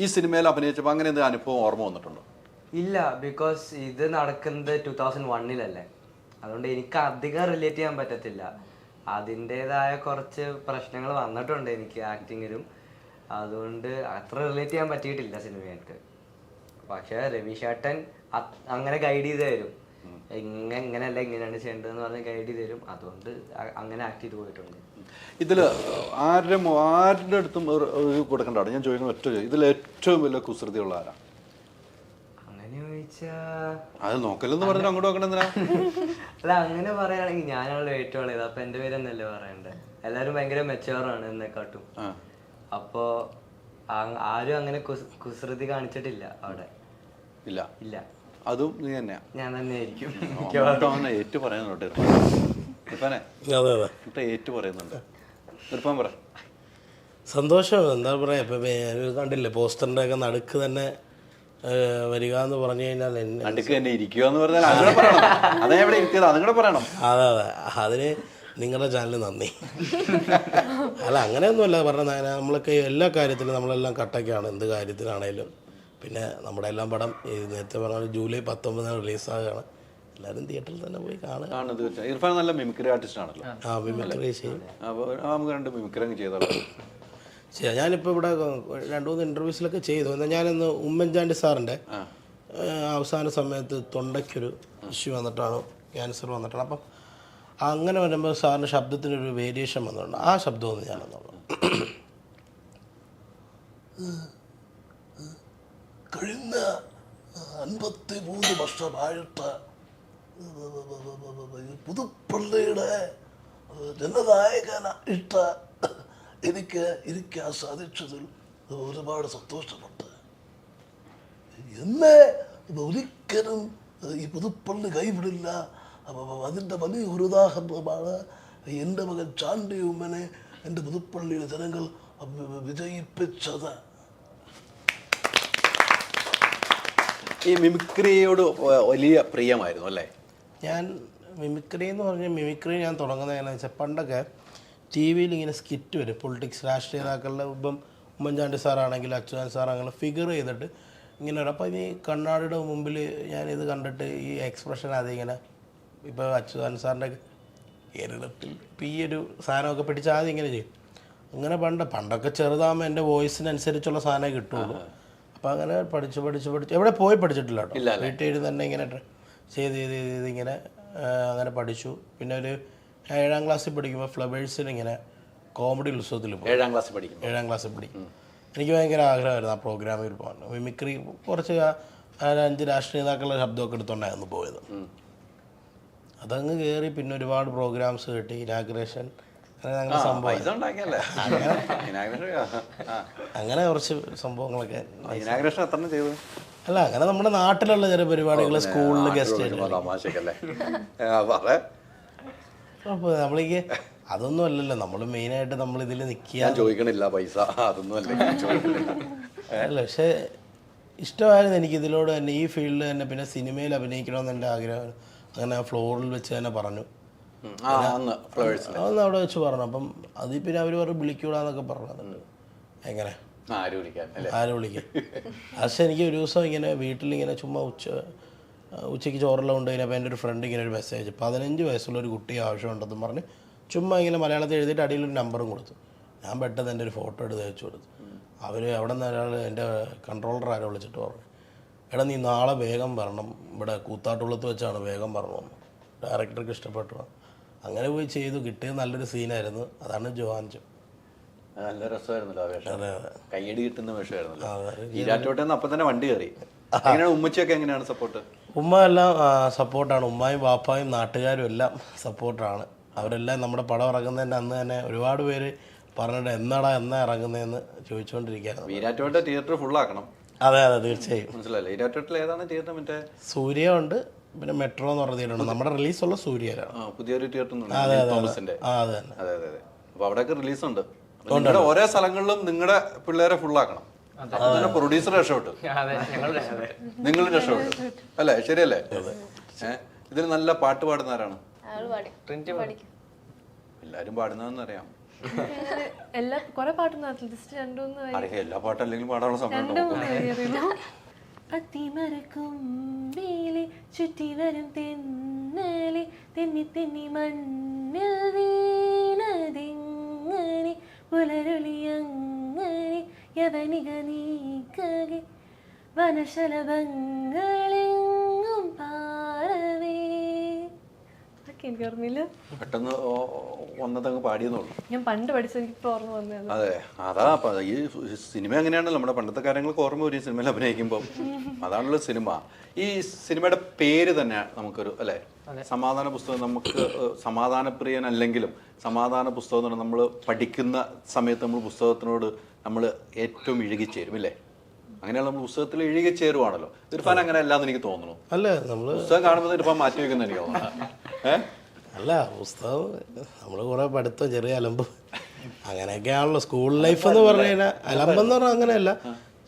ഈ സിനിമയിൽ അഭിനയിച്ചപ്പോൾ അങ്ങനെ എന്തെങ്കിലും അനുഭവം ഓർമ്മ വന്നിട്ടുണ്ടോ? ഇല്ല, ബിക്കോസ് ഇത് നടക്കുന്നത് 2001-ലല്ലേ. അതുകൊണ്ട് എനിക്ക് അധികം റിലേറ്റ് ചെയ്യാൻ പറ്റത്തില്ല. അതിൻ്റെതായ കുറച്ച് പ്രശ്നങ്ങൾ വന്നിട്ടുണ്ട് എനിക്ക് ആക്ടിങ്ങിലും. അതുകൊണ്ട് അത്ര റിലേറ്റ് ചെയ്യാൻ പറ്റിയിട്ടില്ല സിനിമയായിട്ട്. പക്ഷെ രവീഷ് ചേട്ടൻ അങ്ങനെ ഗൈഡ് ചെയ്ത് തരും. ഇങ്ങനെയല്ല ഇങ്ങനെയാണ് ചെയ്യേണ്ടതെന്ന് പറഞ്ഞ് ഗൈഡ് ചെയ്ത് തരും. അതുകൊണ്ട് അങ്ങനെ ആക്ട് ചെയ്ത് പോയിട്ടുണ്ട്. ഇതിൽ ആരുടെ അടുത്തും കൊടുക്കണ്ട. ഞാൻ ചോദിക്കുന്ന ഒറ്റ ഇതിൽ ഏറ്റവും വലിയ കുസൃതിയുള്ള ആരാ? അങ്ങനെ ചോദിച്ചാ അത് നോക്കലെന്ന് പറഞ്ഞാൽ അങ്ങോട്ട് നോക്കണ്ട എന്തിനാ? അല്ല, അങ്ങനെ പറയുകയാണെങ്കിൽ ഞാനാണല്ലോ ഏറ്റവും ഉള്ളത്. അപ്പൊ എന്റെ പേരെന്നല്ലേ പറയണ്ടേ? എല്ലാരും ഭയങ്കര മെച്ചുവറാണ് എന്നെക്കാട്ടും. അപ്പോ ആരും അങ്ങനെ കുസൃതി കാണിച്ചിട്ടില്ല അവിടെ. ഇല്ല ഇല്ല. അതും നീ തന്നെയാ? ഞാൻ തന്നെ ആയിരിക്കും. ഏറ്റു പറയുന്നുണ്ട് ഏറ്റു പറയുന്നുണ്ട്. ഇർഫാൻ പറ. സന്തോഷം. എന്താ പറയാ, ഇപ്പൊ കണ്ടില്ലേ പോസ്റ്ററിന്റെ ഒക്കെ നടുക്ക് തന്നെ വരിക എന്ന് പറഞ്ഞു കഴിഞ്ഞാൽ നടുക്ക് തന്നെ ഇരിക്കുക എന്ന് പറഞ്ഞാൽ അതേ എവിടെ ഇരുത്തിയത് അതും കൂടെ പറയണം. അതെ അതിന് നിങ്ങളുടെ ചാനൽ നന്ദി. അല്ല, അങ്ങനെയൊന്നുമല്ല പറഞ്ഞത്. നമ്മളൊക്കെ എല്ലാ കാര്യത്തിലും നമ്മളെല്ലാം കട്ടൊക്കെയാണ്, എന്ത് കാര്യത്തിലാണേലും. പിന്നെ നമ്മുടെ എല്ലാം പടം നേരത്തെ പറഞ്ഞ ജൂലൈ 19 റിലീസാകുകയാണ്. എല്ലാവരും തിയേറ്ററിൽ തന്നെ പോയി കാണുക. ഇർഫാൻ നല്ല മിമിക്രി ആർട്ടിസ്റ്റ് ആണല്ലോ. മിമിക്രി ചെയ്യും. നമുക്ക് രണ്ട് മിമിക്രി അങ്ങ് ചെയ്തോളാം. ഞാനിപ്പോൾ ഇവിടെ 2-3 ഇൻ്റർവ്യൂസിലൊക്കെ ചെയ്തു. എന്നാൽ ഞാനിന്ന് ഉമ്മൻചാണ്ടി സാറിൻ്റെ അവസാന സമയത്ത് തൊണ്ടയ്ക്കൊരു ഇഷ്യൂ വന്നിട്ടാണ്, ക്യാൻസർ വന്നിട്ടാണ്. അപ്പം അങ്ങനെ വരുമ്പോൾ സാറിൻ്റെ ശബ്ദത്തിനൊരു വേരിയേഷൻ വന്നിട്ടുണ്ട്. ആ ശബ്ദമൊന്ന് ഞാനെന്നുള്ളൂ. കഴിഞ്ഞ 53 വർഷമായിട്ട് പുതുപ്പള്ളിയുടെ ജനനായകനായിട്ട് എനിക്ക് ഇരിക്കാൻ സാധിച്ചതിൽ ഒരുപാട് സന്തോഷമുണ്ട്. എന്നെ ഒരിക്കലും ഈ പുതുപ്പള്ളി കൈവിടില്ല. അതിൻ്റെ വലിയൊരു ഉദാഹരണമാണ് എൻ്റെ മകൻ ചാണ്ടി ഉമ്മനെ എൻ്റെ പുതുപ്പള്ളിയിലെ ജനങ്ങൾ വിജയിപ്പിച്ചത്. ഈ മിമിക്രിയോട് വലിയ പ്രിയമായിരുന്നു അല്ലേ? ഞാൻ മിമിക്രി എന്ന് പറഞ്ഞാൽ മിമിക്രി ഞാൻ തുടങ്ങുന്നത് എങ്ങനെയാണെന്ന് വെച്ചാൽ പണ്ടൊക്കെ ടി വിയിൽ ഇങ്ങനെ സ്കിറ്റ് വരും, പൊളിറ്റിക്സ് രാഷ്ട്രീയ നേതാക്കളുടെ. ഇപ്പം ഉമ്മൻചാണ്ടി സാറാണെങ്കിലും അച്യുതൻ സാറാണെങ്കിലും ഫിഗർ ചെയ്തിട്ട് ഇങ്ങനെ വരും. അപ്പോൾ ഈ കണ്ണാടിയുടെ മുമ്പിൽ ഞാനിത് കണ്ടിട്ട് ഈ എക്സ്പ്രഷൻ അതിങ്ങനെ ഇപ്പോൾ അച്യുതൻ സാറിൻ്റെ കേരളത്തിൽ ഇപ്പം ഈ ഒരു സാധനമൊക്കെ പിടിച്ച് ആദ്യം ഇങ്ങനെ ചെയ്യും. അങ്ങനെ പണ്ടൊക്കെ ചെറുതാകുമ്പോൾ എൻ്റെ വോയിസിനനുസരിച്ചുള്ള സാധനമേ കിട്ടുള്ളൂ. അപ്പോൾ അങ്ങനെ പഠിച്ച് എവിടെ പോയി പഠിച്ചിട്ടില്ല കേട്ടോ. വീട്ടിൽ തന്നെ ഇങ്ങനെ ചെയ്ത് ഇങ്ങനെ അങ്ങനെ പഠിച്ചു. പിന്നെ ഒരു 7ാം ക്ലാസ്സിൽ പഠിക്കുമ്പോൾ ഫ്ലവേഴ്സിൽ ഇങ്ങനെ കോമഡി ഉത്സവത്തിൽ പോയി. 7ാം ക്ലാസ്സിൽ പഠിക്കും. എനിക്ക് ഭയങ്കര ആഗ്രഹമായിരുന്നു ആ പ്രോഗ്രാമിൽ പോകാൻ. മിമിക്രി കുറച്ച് 5 രാഷ്ട്രീയ നേതാക്കളുടെ ശബ്ദമൊക്കെ എടുത്തുകൊണ്ടായിരുന്നു പോയത്. അതങ്ങ് കയറി പിന്നെ ഒരുപാട് പ്രോഗ്രാംസ് കിട്ടി. ഇനാഗ്രേഷൻ അങ്ങനെ സംഭവം, അങ്ങനെ കുറച്ച് സംഭവങ്ങളൊക്കെ. അല്ല, അങ്ങനെ നമ്മുടെ നാട്ടിലുള്ള ചില പരിപാടികൾ സ്കൂളിൽ ഗസ്റ്റ് നമ്മളേക്ക് അതൊന്നും അല്ലല്ലോ. നമ്മൾ മെയിനായിട്ട് നമ്മൾ ഇതിൽ നിൽക്കുക ചോദിക്കണില്ല പൈസ, അതൊന്നും അല്ല. പക്ഷേ ഇഷ്ടമായിരുന്നു എനിക്ക് ഇതിലൂടെ തന്നെ, ഈ ഫീൽഡിൽ തന്നെ. പിന്നെ സിനിമയിൽ അഭിനയിക്കണമെന്ന് എൻ്റെ ആഗ്രഹം. അങ്ങനെ ഫ്ലോറിൽ വെച്ച് തന്നെ പറഞ്ഞു, അതൊന്ന് അവിടെ വെച്ച് പറഞ്ഞു. അപ്പം അതിൽ പിന്നെ അവർ പറഞ്ഞു വിളിക്കൂടാന്നൊക്കെ പറഞ്ഞിട്ടുണ്ട്. എങ്ങനെ ആര് വിളിക്കാൻ. പക്ഷെ എനിക്ക് ഒരു ദിവസം ഇങ്ങനെ വീട്ടിലിങ്ങനെ ചുമ്മാ ഉച്ചയ്ക്ക് ചോറെല്ലാം കൊണ്ട് കഴിഞ്ഞപ്പോൾ എൻ്റെ ഒരു ഫ്രണ്ട് ഇങ്ങനെ ഒരു മെസ്സേജ് 15 വയസ്സുള്ള ഒരു കുട്ടി ആവശ്യമുണ്ടെന്ന് പറഞ്ഞ് ചുമ്മാ ഇങ്ങനെ മലയാളത്തിൽ എഴുതിയിട്ട് അടിയിലൊരു നമ്പറും കൊടുത്തു. ഞാൻ പെട്ടെന്ന് എൻ്റെ ഒരു ഫോട്ടോ എടുത്ത് അയച്ചു കൊടുത്തു. അവർ അവിടെ നിന്ന് ഒരാൾ എൻ്റെ കൺട്രോളർ ആരോ വിളിച്ചിട്ട് പറഞ്ഞു, എടാ നീ നാളെ വേഗം വരണം, ഇവിടെ കൂത്താട്ടുള്ളത്ത് വെച്ചാണ്, വേഗം വരണമെന്ന്. ഡയറക്ടർക്ക് ഇഷ്ടപ്പെട്ടു. അങ്ങനെ പോയി ചെയ്തു. കിട്ടിയത് നല്ലൊരു സീനായിരുന്നു. അതാണ് ജോഹാൻജോ. നല്ല രസമായിരുന്നല്ലോ ആ വേഷം. കയ്യടി കിട്ടുന്ന വേഷമായിരുന്നല്ലോ. ഈരാറ്റോട്ടേന്ന് അപ്പം തന്നെ വണ്ടി കയറി. എങ്ങനെയാണ് ഉമ്മച്ചിയൊക്കെ എങ്ങനെയാണ് സപ്പോർട്ട്? ഉമ്മ എല്ലാം സപ്പോർട്ടാണ്. ഉമ്മായും വാപ്പായും നാട്ടുകാരും എല്ലാം സപ്പോർട്ടാണ്. അവരെല്ലാം നമ്മുടെ പടം ഇറങ്ങുന്നതിൻ്റെ അന്ന് തന്നെ ഒരുപാട് പേര് പറഞ്ഞിട്ട് എന്നാ ഇറങ്ങുന്നതെന്ന് ചോദിച്ചുകൊണ്ടിരിക്കുകയാണ്. ഈരാറ്റോട്ടെ തിയേറ്റർ ഫുള്ളാക്കണം. അതെ തീർച്ചയായും. മനസ്സിലല്ലേ? ഈരാറ്റോട്ടിൽ ഏതാണ് തിയേറ്റർ? മറ്റേ സൂര്യ ഉണ്ട്, പിന്നെ മെട്രോ എന്ന് പറഞ്ഞ തിയേറ്റർ ഉണ്ട്. നമ്മുടെ റിലീസുള്ള സൂര്യയിലാണ്. പുതിയൊരു തിയേറ്റർ. അതെ. അപ്പൊ അവിടെയൊക്കെ റിലീസുണ്ട്. ഓരോ സ്ഥലങ്ങളിലും നിങ്ങളുടെ പിള്ളേരെ ഫുള്ളാക്കണം. പ്രൊഡ്യൂസർ രക്ഷപ്പെട്ടു, നിങ്ങൾ രക്ഷപ്പെട്ടു അല്ലേ? ശരിയല്ലേ? ഇതിൽ നല്ല പാട്ട് പാടുന്ന ആരാണ്? എല്ലാരും പാടുന്നതെന്ന് അറിയാം. എല്ലാ പാട്ടല്ലെങ്കിലും പാടാനുള്ള സമയം. അതിമറക്കും മേലെ ചുറ്റി വരും തെന്നലെ തെന്നി തെന്നി മണ്ണിൽ വീണതിങ്ങനെ പുലരൊളിയങ്ങനെ യവനിക നീക്കകെ വനശലഭങ്ങളെങ്ങും പാറവേ. എനിക്ക് ഓർമ്മയില്ല, പെട്ടെന്ന് വന്നതങ്ങ് പാടിയെന്നുള്ളൂ. ഞാൻ പണ്ട് പഠിച്ചത് എനിക്ക് ഓർമ്മ വന്നത്. അതെ, അതാ ഈ സിനിമ എങ്ങനെയാണല്ലോ, നമ്മുടെ പണ്ടത്തെ കാര്യങ്ങൾക്ക് ഓർമ്മ വരും സിനിമയിൽ അഭിനയിക്കുമ്പോൾ. അതാണല്ലോ സിനിമ. ഈ സിനിമയുടെ പേര് തന്നെ നമുക്കൊരു അല്ലേ, സമാധാന പുസ്തകം. നമുക്ക് സമാധാനപ്രിയനല്ലെങ്കിലും സമാധാന പുസ്തകം എന്ന് പറഞ്ഞാൽ നമ്മൾ പഠിക്കുന്ന സമയത്ത് നമ്മൾ പുസ്തകത്തിനോട് നമ്മൾ ഏറ്റവും ഇഴുകിച്ചേരും ഇല്ലേ? അങ്ങനെയാണ് നമ്മൾ പുസ്തകത്തിൽ ഇഴുകിച്ചേരുവാണല്ലോ. ഇർഫാൻ അങ്ങനെ അല്ലാന്ന് എനിക്ക് തോന്നുന്നു. അല്ല, നമ്മൾ പുസ്തകം കാണുമ്പോൾ ഇർഫാൻ മാറ്റി വെക്കുന്ന എനിക്ക് തോന്നുന്നു. അല്ല, പുസ്തകം നമ്മൾ കുറെ പഠിത്തം, ചെറിയ അലമ്പ് അങ്ങനെയൊക്കെയാണല്ലോ സ്കൂൾ ലൈഫ് എന്ന് പറഞ്ഞു കഴിഞ്ഞാൽ. അലമ്പെന്ന് പറഞ്ഞാൽ അങ്ങനെയല്ല,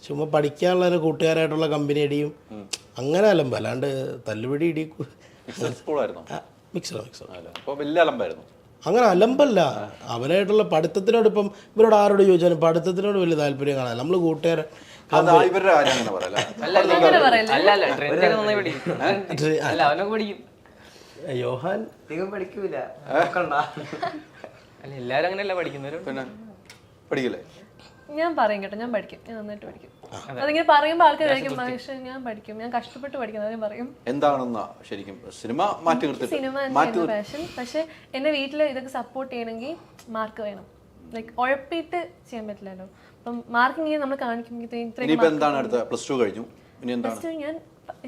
ചുമ്മാ പഠിക്കാനുള്ള കൂട്ടുകാരായിട്ടുള്ള കമ്പനി അടിയും അങ്ങനെ അലമ്പ്, അല്ലാണ്ട് തല്ലുപിടി ഇടി മിക്സർ വലിയ അലമ്പായിരുന്നു. അങ്ങനെ അലമ്പല്ല. അവരായിട്ടുള്ള പഠിത്തത്തിനോട് ഇപ്പം ഇവരോട് ആരോട് ചോദിച്ചാലും പഠിത്തത്തിനോട് വലിയ താല്പര്യം കാണാൻ നമ്മൾ കൂട്ടുകാരെ. യോഹാൻ പഠിക്കൂല, എല്ലാരും അങ്ങനെയല്ല പഠിക്കുന്നവരും. പിന്നെ പഠിക്കില്ലേ? ഞാൻ പറയും കേട്ടോ, ഞാൻ പഠിക്കും, ഞാൻ നന്നായിട്ട് പഠിക്കും. അതിങ്ങനെ പറയുമ്പോൾ ആൾക്കാർ കഴിക്കും മഹേഷ് ഞാൻ പഠിക്കും, ഞാൻ കഷ്ടപ്പെട്ട് പഠിക്കുന്നത് ഞാൻ പറയും. എന്താണെന്നാ ശരിക്കും സിനിമ മാറ്റി സിനിമ പാഷൻ. പക്ഷെ എന്റെ വീട്ടിൽ ഇതൊക്കെ സപ്പോർട്ട് ചെയ്യണമെങ്കിൽ മാർക്ക് വേണം. ലൈക്ക് ഉഴപ്പിയിട്ട് ചെയ്യാൻ പറ്റില്ലല്ലോ. അപ്പം മാർക്ക് ഇങ്ങനെ നമ്മൾ കാണിക്കുമ്പോൾ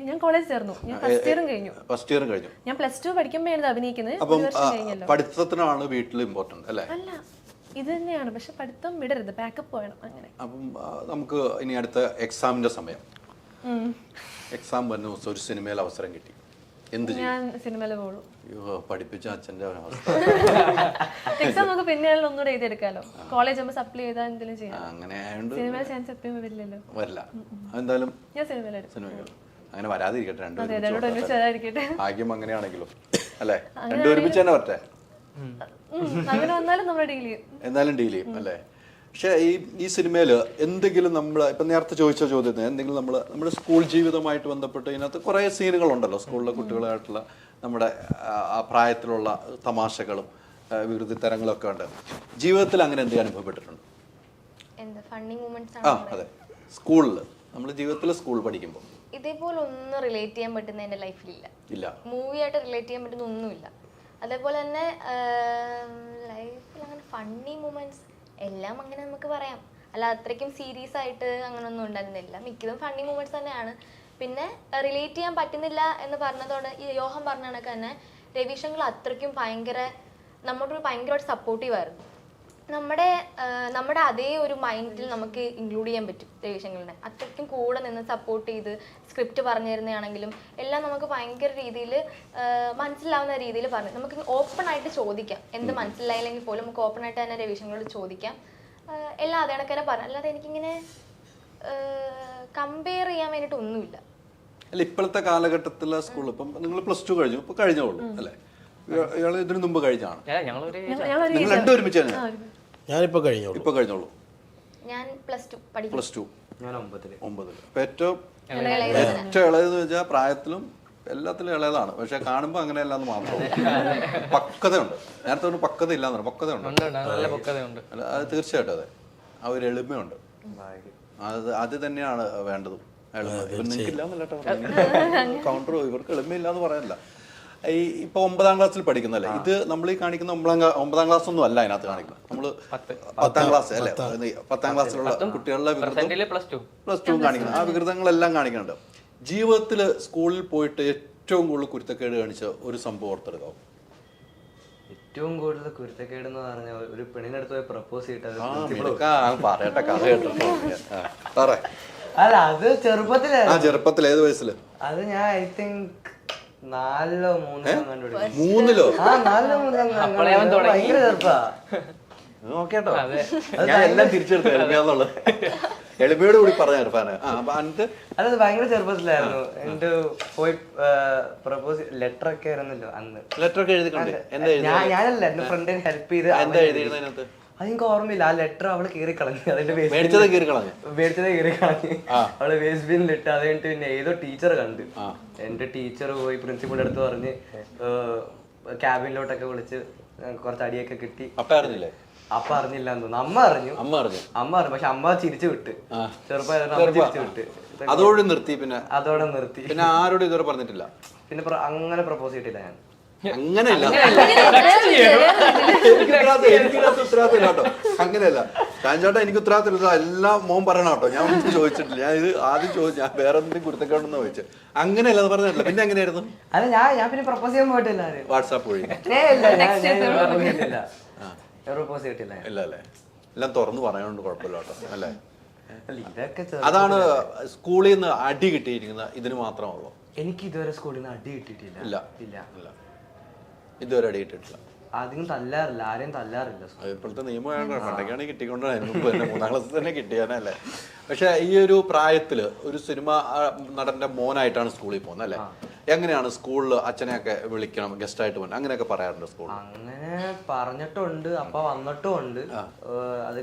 ഞാൻ കോളേജ് ചേർന്നു, ഞാൻ ഫസ്റ്റ് ഇയറും കഴിഞ്ഞു. ഞാൻ +2 പഠിക്കുമ്പോഴാണ് അഭിനയിക്കുന്നത്. പഠിത്തത്തിനാണ് വീട്ടിൽ ഇമ്പോർട്ടന്റ് അല്ലേ? അല്ല, ഇത് തന്നെയാണ്, പക്ഷെ പഠിത്തം വിടരുത്, ബാക്കപ്പ് വേണം അങ്ങനെ. അപ്പം നമുക്ക് ഇനി അടുത്ത എക്സാമിന്റെ സമയം, എക്സാം വരുന്ന ദിവസം ഒരു സിനിമയിൽ അവസരം കിട്ടി, എന്ത് ചെയ്യും? ഞാൻ സിനിമയിൽ പോകുള്ളൂ. അയ്യോ, പഠിപ്പിച്ച അച്ഛൻ്റെ അവസ്ഥ. എക്സാം നമുക്ക് പിന്നെ ഒന്നുകൂടെ എഴുതിയെടുക്കാമല്ലോ, കോളേജ് ആകുമ്പോൾ സപ്ലൈ ചെയ്താൽ എന്തെങ്കിലും ചെയ്യാം. അങ്ങനെ ആയതുകൊണ്ട് സിനിമയിൽ ചാൻസ് എപ്പോഴും വരില്ലല്ലോ. വരില്ല. എന്തായാലും ഞാൻ സിനിമയിലെടുക്കും. സിനിമകൾ അങ്ങനെ വരാതിരിക്കട്ടെ, രണ്ടോട് ഒരുമിച്ച് വരാതിരിക്കട്ടെ. ഭാഗ്യം അങ്ങനെയാണെങ്കിലും അല്ലേ, രണ്ടും ഒരുമിച്ച് തന്നെ വരട്ടെ. അങ്ങനെ വന്നാലും നമ്മൾ ഡീൽ ചെയ്യും, എന്തായാലും ഡീൽ ചെയ്യും അല്ലേ. പക്ഷേ ഈ സിനിമയിൽ എന്തെങ്കിലും നമ്മൾ ഇപ്പം നേരത്തെ ചോദിച്ച ചോദ്യത്തിന് എന്തെങ്കിലും നമ്മുടെ സ്കൂൾ ജീവിതമായിട്ട് ബന്ധപ്പെട്ട് ഇതിനകത്ത് കുറേ സീനുകളുണ്ടല്ലോ, സ്കൂളിലെ കുട്ടികളായിട്ടുള്ള നമ്മുടെ ആ പ്രായത്തിലുള്ള തമാശകളും വികൃതിത്തരങ്ങളൊക്കെ ഉണ്ട്. ജീവിതത്തിൽ അങ്ങനെ എന്തെങ്കിലും അനുഭവപ്പെട്ടിട്ടുണ്ട്? എന്താ ഫണ്ണി മൂമെന്റ്സ് ആ അതെ, സ്കൂളിൽ നമ്മൾ ജീവിതത്തിൽ സ്കൂൾ പഠിക്കുമ്പോൾ ഇതേപോലെ ഒന്നും റിലേറ്റ് ചെയ്യാൻ പറ്റുന്ന എൻ്റെ ലൈഫിലില്ല. ഇല്ല, മൂവിയായിട്ട് റിലേറ്റ് ചെയ്യാൻ പറ്റുന്ന ഒന്നുമില്ല. അതേപോലെ തന്നെ ലൈഫിൽ അങ്ങനെ ഫണ്ണി മൂമെന്റ്സ് എല്ലാം അങ്ങനെ നമുക്ക് പറയാം, അല്ല അത്രയ്ക്കും സീരിയസ് ആയിട്ട് അങ്ങനെയൊന്നും ഉണ്ടായിരുന്നില്ല. മിക്കതും ഫണ്ണി മൂമെന്റ്സ് തന്നെയാണ്. പിന്നെ റിലേറ്റ് ചെയ്യാൻ പറ്റുന്നില്ല എന്ന് പറഞ്ഞതോടെ ഈ യോഹം പറഞ്ഞ കണക്ക് തന്നെ രവിശങ്കർ അത്രയ്ക്കും നമ്മോട് ഭയങ്കരമായിട്ട് സപ്പോർട്ടീവ് ആയിരുന്നു. നമ്മുടെ അതേ ഒരു മൈൻഡിൽ നമുക്ക് ഇൻക്ലൂഡ് ചെയ്യാൻ പറ്റും രവിശങ്കറിനെ. അത്രയ്ക്കും കൂടെ നിന്ന് സപ്പോർട്ട് ചെയ്ത് സ്ക്രിപ്റ്റ് പറഞ്ഞു തരുന്നതാണെങ്കിലും എല്ലാം നമുക്ക് ഭയങ്കര രീതിയിൽ മനസ്സിലാവുന്ന രീതിയിൽ പറഞ്ഞു. നമുക്ക് ഓപ്പൺ ആയിട്ട് ചോദിക്കാം, എന്ത് മനസ്സിലായില്ലെങ്കിൽ പോലും നമുക്ക് ഓപ്പൺ ആയിട്ട് തന്നെ രവിശങ്കറോട് ചോദിക്കാം. എല്ലാം അതേ കണക്കെ പറഞ്ഞു, അല്ലാതെ എനിക്കിങ്ങനെ കമ്പയർ ചെയ്യാൻ വേണ്ടിയിട്ട് ഒന്നുമില്ല. അല്ല ഇപ്പോഴത്തെ കാലഘട്ടത്തിലെ സ്കൂൾ ഇപ്പം നിങ്ങൾ +2 കഴിഞ്ഞു, ഇപ്പൊ കഴിഞ്ഞോളൂ അല്ലേ? ഇയാൾ ഇതിനു മുമ്പ് കഴിഞ്ഞാണ്? നിങ്ങൾ രണ്ടും ഒരുമിച്ച് തന്നെ? ഞാനിപ്പോ കഴിഞ്ഞോളൂ. ഇപ്പൊ കഴിഞ്ഞോളൂ. ഞാൻ +2 പഠിക്കും. +2 ഞാൻ 9. അപ്പൊ ഏറ്റവും ഇളയതെന്ന് വെച്ചാൽ പ്രായത്തിലും എല്ലാത്തിലും ഇളയതാണ്, പക്ഷെ കാണുമ്പോ അങ്ങനെയല്ല എന്ന് മാത്രം. പക്വതയുണ്ട്. നേരത്തെ ഒരു പക്വത ഇല്ലാന്ന്, പക്വതയുണ്ട്. അല്ല അത് തീർച്ചയായിട്ടും അതെ, ആ ഒരു എളിമയുണ്ട്. അത് തന്നെയാണ് വേണ്ടതും. എളിമ നിങ്ങൾക്കില്ലാന്നല്ല കൗണ്ടർ, ഇവർക്ക് എളിമയില്ലാന്ന് പറയാനില്ല. ഇപ്പൊ 9ാം ക്ലാസ്സിൽ പഠിക്കുന്നല്ലേ, ഇത് നമ്മൾ ഈ കാണിക്കുന്ന 9ാം ക്ലാസ് ഒന്നും അല്ല അതിനകത്ത് കാണിക്കുന്നത്. നമ്മള് 10ാം ക്ലാസ് അല്ലെ, 10ാം ക്ലാസ്സിലുള്ള കുട്ടികളുടെ +2 കാണിക്കുന്നത്. ആ വികൃതങ്ങളെല്ലാം കാണിക്കുന്നുണ്ട്. ജീവിതത്തിൽ സ്കൂളിൽ പോയിട്ട് ഏറ്റവും കൂടുതൽ കുരുത്തക്കേട് കാണിച്ച ഒരു സംഭവം ഓർത്തെടുക്കാവും? ഏറ്റവും കൂടുതൽ കുരുത്തക്കേട് എന്ന് പറഞ്ഞ ഒരു പെണ്ണിനടുത്ത് പോയി പ്രപ്പോസ് ചെയ്തിട്ട് പറയട്ടെ, കഥ കേട്ടോ. അല്ല അത് ചെറുപ്പത്തിൽ ഏത് വയസ്സില്? അത് ഞാൻ ഐ തിങ്ക് 4-3 3-ലോ? ഭയങ്കര ചെറുപ്പാ. നോക്കേട്ടോ, ഞാൻ എല്ലാം തിരിച്ചെടുത്തു എളിമയാന്നുള്ളത്. എളിമയോട് കൂടി പറഞ്ഞു ഇർഫാന്. അത് ഭയങ്കര ചെറുപ്പത്തിലായിരുന്നു. എന്റെ പോയി പ്രപ്പോസ് ലെറ്റർ ഒക്കെ ആയിരുന്നല്ലോ അന്ന്. ലെറ്റർ ഒക്കെ എഴുതിക്കണ്ടേ? ഞാനല്ല, എന്റെ ഫ്രണ്ടിനെ ഹെൽപ്പ് ചെയ്ത്. എന്താ എഴുതിയിരുന്നതിനകത്ത്? അതെനിക്ക് ഓർമ്മയില്ല. ആ ലെറ്റർ അവള് കീറി കളഞ്ഞു. അതിന്റെ മേടിച്ചത് കീറി കളഞ്ഞു. അവള് വേസ്റ്റ് ബിന്നിലിട്ട്. അത് കഴിഞ്ഞിട്ട് പിന്നെ ഏതോ ടീച്ചർ കണ്ട്. എന്റെ ടീച്ചർ പോയി പ്രിൻസിപ്പളിന്റെ അടുത്ത് പറഞ്ഞ് ക്യാബിനിലോട്ടൊക്കെ വിളിച്ച് കുറച്ച് അടിയൊക്കെ കിട്ടി. അപ്പ അറിഞ്ഞില്ലേ? അപ്പ അറിഞ്ഞില്ല എന്ന് തോന്നുന്നു. അമ്മ അറിഞ്ഞു. പക്ഷെ അമ്മ ചിരിച്ചു വിട്ട്. ചിരിച്ചു വിട്ട്. അതോടെ നിർത്തി. പിന്നെ ആരോടും ഇതുവരെ പറഞ്ഞിട്ടില്ല. പിന്നെ അങ്ങനെ പ്രപ്പോസ് ചെയ്തിട്ടില്ല ഞാൻ. അങ്ങനെയല്ല, ഉത്തരവാദിത്തം. അങ്ങനെയല്ല ചാഞ്ചാട്ട, എനിക്ക് ഉത്തരവാദിത്തം എല്ലാം മോൻ പറയണം കേട്ടോ. ഞാൻ ഒന്നും ചോദിച്ചിട്ടില്ല. ഞാൻ ഇത് ആദ്യം ചോദിച്ചു, ഞാൻ വേറെ എന്തെങ്കിലും കുരുത്തക്കേടെന്ന് ചോദിച്ചു. അങ്ങനെയല്ല അത് പറഞ്ഞിട്ടില്ല. പിന്നെ എങ്ങനെയായിരുന്നു? അല്ല ഞാൻ പിന്നെ പ്രപ്പോസ് ചെയ്യാൻ പോയിട്ടില്ല. വാട്സാപ്പ് വഴി? പ്രപ്പോസ് ചെയ്തിട്ടില്ല. ഇല്ല അല്ലേ? എല്ലാം തുറന്നു പറയാനുണ്ട്, കുഴപ്പമില്ല കേട്ടോ അല്ലേ? ഇതൊക്കെ അതാണ് സ്കൂളിൽ നിന്ന് അടി കിട്ടിയിരിക്കുന്ന ഇതിന് മാത്രമുള്ളൂ. എനിക്ക് ഇതുവരെ സ്കൂളിൽ നിന്ന് അടി കിട്ടിയിട്ടില്ല. ഇല്ല, ഇതുവരെ അടി കിട്ടിയിട്ടില്ല. അധികം തല്ലാറില്ല, ആരെയും തല്ലാറില്ല. ഇപ്പോഴത്തെ നിയമമാണ്. പണ്ടൊക്കെയാണ് കിട്ടിക്കൊണ്ടായിരുന്നു, 3ാം ക്ലാസ്സിൽ തന്നെ കിട്ടിയാനല്ലേ. പക്ഷെ ഈ ഒരു പ്രായത്തില് ഒരു സിനിമ നടന്റെ മോനായിട്ടാണ് സ്കൂളിൽ പോകുന്നത് അല്ലേ? എങ്ങനെയാണ് സ്കൂളിൽ അച്ഛനെയൊക്കെ വിളിക്കണം, ഗസ്റ്റ് ആയിട്ട് പോകാൻ അങ്ങനെയൊക്കെ പറയാറുണ്ട് സ്കൂളിൽ? അങ്ങനെ പറഞ്ഞിട്ടുണ്ട്. അപ്പൊ വന്നിട്ടും ഉണ്ട്. അത്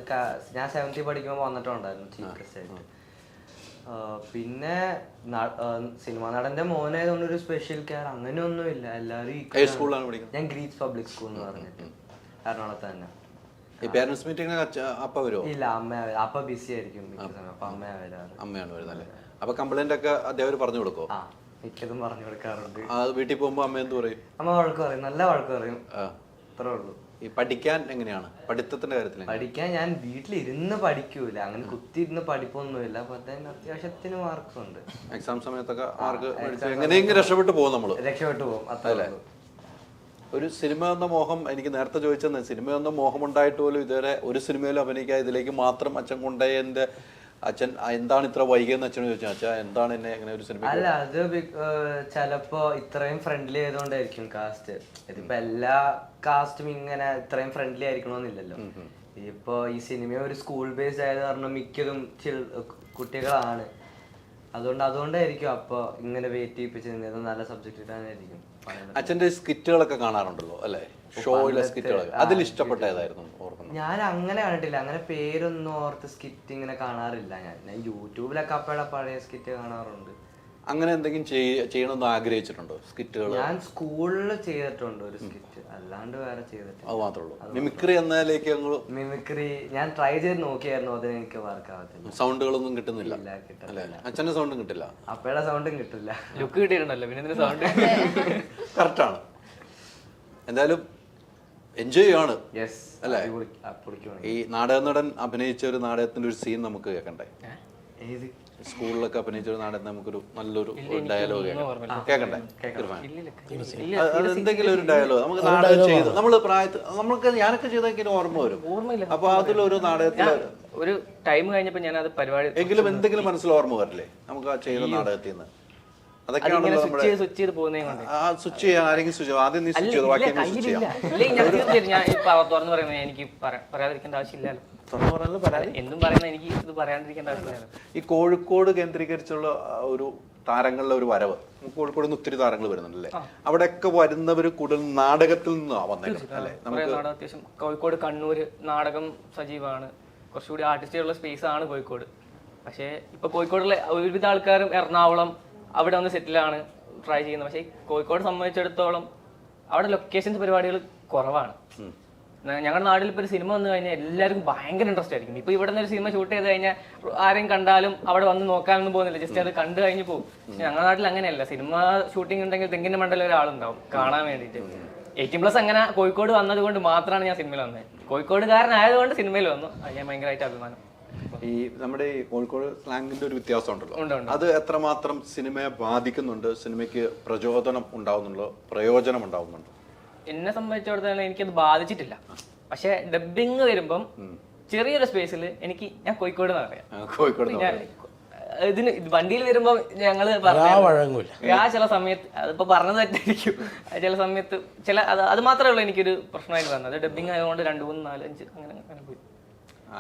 ഞാൻ 7th പഠിക്കുമ്പോൾ വന്നിട്ടുണ്ടായിരുന്നു ചീഫ് ഗസ്റ്റ് ആയിട്ട്. പിന്നെ സിനിമ നടന്റെ മോനായതുകൊണ്ട് ഒരു സ്പെഷ്യൽ കെയർ അങ്ങനെയൊന്നുമില്ല. എല്ലാവരും ഞാൻ ഗ്രീറ്റ്സ് പബ്ലിക് സ്കൂൾ എന്ന് പറഞ്ഞിട്ട് എറണാകുളത്ത് തന്നെ. പേരന്റ്സ് മീറ്റിംഗ് അപ്പ വരുമോ? ഇല്ല, അപ്പ ബിസി ആയിരിക്കും. അപ്പൊ അമ്മയാണ് വരുന്നത് അല്ലേ? അപ്പൊ കംപ്ലൈന്റ് ഒക്കെ അദ്ദേഹം പറഞ്ഞു കൊടുക്കോ? മിക്കതും പറഞ്ഞു കൊടുക്കാറുണ്ട്. വീട്ടിൽ പോകുമ്പോ അമ്മ എന്ത് പറയും? അമ്മ വഴക്ക് പറയും, നല്ല വഴക്ക് പറയും. അത്രേ ഉള്ളൂ. ഈ പഠിക്കാൻ എങ്ങനെയാണ്? പഠിത്തത്തിന്റെ കാര്യത്തിൽ പഠിക്കാൻ ഞാൻ വീട്ടിലിരുന്ന് പഠിക്കൂല, അങ്ങനെ കുത്തിയിരുന്ന് പഠിപ്പൊന്നുമില്ല. അത്യാവശ്യത്തിന് മാർക്സ് ഉണ്ട്. എക്സാം സമയത്തൊക്കെ മാർക്ക് എങ്ങനെയെങ്കിലും രക്ഷപ്പെട്ടു പോകും. നമ്മള് രക്ഷപ്പെട്ടു പോകും. അത്രേ. ഒരു സിനിമ എന്ന മോഹം എനിക്ക് നേരത്തെ ചോദിച്ചെന്ന്, സിനിമ എന്ന മോഹം ഉണ്ടായിട്ട് പോലും ഇതുവരെ ഒരു സിനിമയിലും അഭിനയിക്കാൻ ഇതിലേക്ക് മാത്രം അച്ഛൻ കൊണ്ടുപോയതിൻ്റെ അച്ഛൻ എന്താണ് ഇത്ര വൈകിയെന്ന് അച്ഛനോട് ചോദിച്ചാൽ അച്ഛാ എന്താണ് എന്നെ അങ്ങനെ ഒരു സിനിമ? അല്ല അത് ചിലപ്പോ ഇത്രയും ഫ്രണ്ട്ലി ആയതുകൊണ്ടായിരിക്കും കാസ്റ്റ്. ഇതിപ്പോ എല്ലാ കാസ്റ്റും ഇങ്ങനെ ഇത്രയും ഫ്രണ്ട്ലി ആയിരിക്കണമെന്നില്ലല്ലോ. ഇപ്പൊ ഈ സിനിമ ഒരു സ്കൂൾ ബേസ്ഡ് ആയത് കാരണം മിക്കതും കുട്ടികളാണ്. അതുകൊണ്ടായിരിക്കും അപ്പൊ ഇങ്ങനെ വെയിറ്റ് ചെയ്യിപ്പിച്ചത്. നല്ല സബ്ജക്റ്റ് ഇട്ടാനായിരിക്കും. അച്ഛൻ്റെ സ്കിറ്റുകളൊക്കെ കാണാറുണ്ടല്ലോ അല്ലേ, ഷോയിലെ സ്കിറ്റുകളൊക്കെ, അതിൽ ഇഷ്ടപ്പെട്ട ഏതായിരുന്നു ഓർക്കുന്നത്? ഞാൻ അങ്ങനെ കണ്ടിട്ടില്ല, അങ്ങനെ പേരൊന്നും ഓർത്ത് സ്കിറ്റ് ഇങ്ങനെ കാണാറില്ല. ഞാൻ യൂട്യൂബിലൊക്കെ അപ്പഴ പഴയ സ്കിറ്റ് കാണാറുണ്ട്. അങ്ങനെ എന്തെങ്കിലും ചെയ്യണമെന്ന് ആഗ്രഹിച്ചിട്ടുണ്ടോ സ്കിറ്റുകൾ? ഞാൻ സ്കൂളിൽ ചെയ്തിട്ടുണ്ട് ഒരു സ്കിറ്റ്, അല്ലാണ്ട് വേറെ ചെയ്തിട്ടില്ല. അത് മാത്രമേ ഉള്ളൂ. മിമിക്രി എന്നതിലേക്ക് മിമിക്രി ഞാൻ ട്രൈ ചെയ്ത് നോക്കിയായിരുന്നു, അതിന് എനിക്ക് വർക്ക് ആവത്തില്ല. സൗണ്ടുകളൊന്നും കിട്ടുന്നില്ല കിട്ടില്ല. അല്ലേ? അച്ഛൻ്റെ സൗണ്ടും കിട്ടില്ല, അപ്പയുടെ സൗണ്ടും കിട്ടില്ല. ലുക്ക് കിട്ടിയിട്ടുണ്ടല്ലോ, പിന്നെ സൗണ്ട് കറക്റ്റാണ്. എന്തായാലും എൻജോയ് ആണ് അല്ലേ? ഈ നാടക നടൻ അഭിനയിച്ച ഒരു നാടകത്തിന്റെ ഒരു സീൻ നമുക്ക് കേൾക്കണ്ടേ? സ്കൂളിലൊക്കെ അഭിനയിച്ച ഒരു നാടകത്തിന് നമുക്കൊരു നല്ലൊരു ഡയലോഗ് കേൾക്കണ്ടേ? എന്തെങ്കിലും ഒരു ഡയലോഗ് നമുക്ക് നാടകം ചെയ്ത് നമ്മള് പ്രായത്തിൽ നമുക്ക് ഞാനൊക്കെ ചെയ്തൊക്കെ ഓർമ്മ വരും. അപ്പൊ അതിലൊരു നാടകത്തില് ഒരു ടൈം കഴിഞ്ഞപ്പോ ഞാൻ അത് പരിപാടി എങ്കിലും എന്തെങ്കിലും മനസ്സിൽ ഓർമ്മ വരില്ലേ നമുക്ക് ആ ചെയ്ത നാടകത്തിൽ നിന്ന്? അതൊക്കെയാണല്ലോ നമ്മുടെ സ്വിച്ച് ചെയ്ത് പോകുന്നേ കൊണ്ട് ആ സ്വിച്ച് ചെയ്യാൻ ആരെങ്കിലും സ്വിച്ച് ചെയ്യും. ആദ്യം നീ സ്വിച്ച് ചെയ്തു, ബാക്കി സ്വിച്ച് ചെയ്യാം. ഞാൻ തുറന്നു പറയുന്നത് എനിക്ക് പറയാതിരിക്കേണ്ട ആവശ്യമില്ലല്ലോ. എന്തും പറയുന്നത് എനിക്ക് ഇത് പറയാണ്ടിരിക്കേണ്ട ആവശ്യമില്ലല്ലോ. ഈ കോഴിക്കോട് കേന്ദ്രീകരിച്ചുള്ള ഒരു താരങ്ങളുടെ ഒരു വരവ്, കോഴിക്കോട് നിന്ന് ഒത്തിരി താരങ്ങൾ വരുന്നുണ്ടല്ലേ, അവിടെയൊക്കെ വരുന്നവർ കൂടുതൽ നാടകത്തിൽ നിന്നാണ് വന്നത് അല്ലേ? അത്യാവശ്യം കോഴിക്കോട് കണ്ണൂര് നാടകം സജീവമാണ്, കുറച്ചുകൂടി ആർട്ടിസ്റ്റുള്ള സ്പേസ് ആണ് കോഴിക്കോട്. പക്ഷേ ഇപ്പൊ കോഴിക്കോടുള്ള ഒരുവിധ ആൾക്കാരും എറണാകുളം അവിടെ വന്ന് സെറ്റിലാണ് ട്രൈ ചെയ്യുന്നത്. പക്ഷേ കോഴിക്കോട് സംബന്ധിച്ചിടത്തോളം അവിടെ ലൊക്കേഷൻസ് പരിപാടികൾ കുറവാണ്. ഞങ്ങളുടെ നാട്ടിൽ ഇപ്പോൾ ഒരു സിനിമ വന്നു കഴിഞ്ഞാൽ എല്ലാവർക്കും ഭയങ്കര ഇൻട്രസ്റ്റ് ആയിരിക്കും. ഇപ്പോൾ ഇവിടെ നിന്ന് ഒരു സിനിമ ഷൂട്ട് ചെയ്ത് കഴിഞ്ഞാൽ ആരെയും കണ്ടാലും അവിടെ വന്ന് നോക്കാനൊന്നും പോകുന്നില്ല, ജസ്റ്റ് അത് കണ്ടു കഴിഞ്ഞ് പോകും. പക്ഷെ ഞങ്ങളുടെ നാട്ടിൽ അങ്ങനെയല്ല. സിനിമ ഷൂട്ടിംഗ് ഉണ്ടെങ്കിൽ തെങ്ങിൻ്റെ മണ്ടയിൽ ഒരാളുണ്ടാവും കാണാൻ വേണ്ടിയിട്ട്. 18+ അങ്ങനെ കോഴിക്കോട് വന്നത് കൊണ്ട് മാത്രമാണ് ഞാൻ സിനിമയിൽ വന്നത്. കോഴിക്കോടുകാരനായതുകൊണ്ട് സിനിമയിൽ വന്നു. അത് ഞാൻ ഭയങ്കരമായിട്ട് അഭിമാനം. ഈ നമ്മുടെ ഈ കോഴിക്കോട് സ്ലാങ്ങിന്റെ ഒരു വ്യത്യാസം ഉണ്ടല്ലോ, അത് എത്രമാത്രം സിനിമയെ ബാധിക്കുന്നുണ്ട്? സിനിമയ്ക്ക് പ്രചോദനം ഉണ്ടാവുന്നുണ്ടോ, പ്രയോജനം ഉണ്ടാവുന്നുണ്ടോ? എന്നെ സംബന്ധിച്ചിടത്തോളം എനിക്കത് ബാധിച്ചിട്ടില്ല. പക്ഷെ ഡബിങ് വരുമ്പം ചെറിയൊരു സ്പേസിൽ ഞാൻ കോഴിക്കോട് എന്ന് പറയാം. കോഴിക്കോട് ഇതിന് വണ്ടിയിൽ വരുമ്പോ ഞങ്ങള് ചില സമയത്ത് അതിപ്പോ പറഞ്ഞത് തെറ്റായിരിക്കും. ചില സമയത്ത് അത് മാത്രമേ ഉള്ളൂ എനിക്കൊരു പ്രശ്നമായിട്ട് വന്നത്. ഡബിങ് ആയതുകൊണ്ട് 2, 3, 4, 5 അങ്ങനെ പോയി.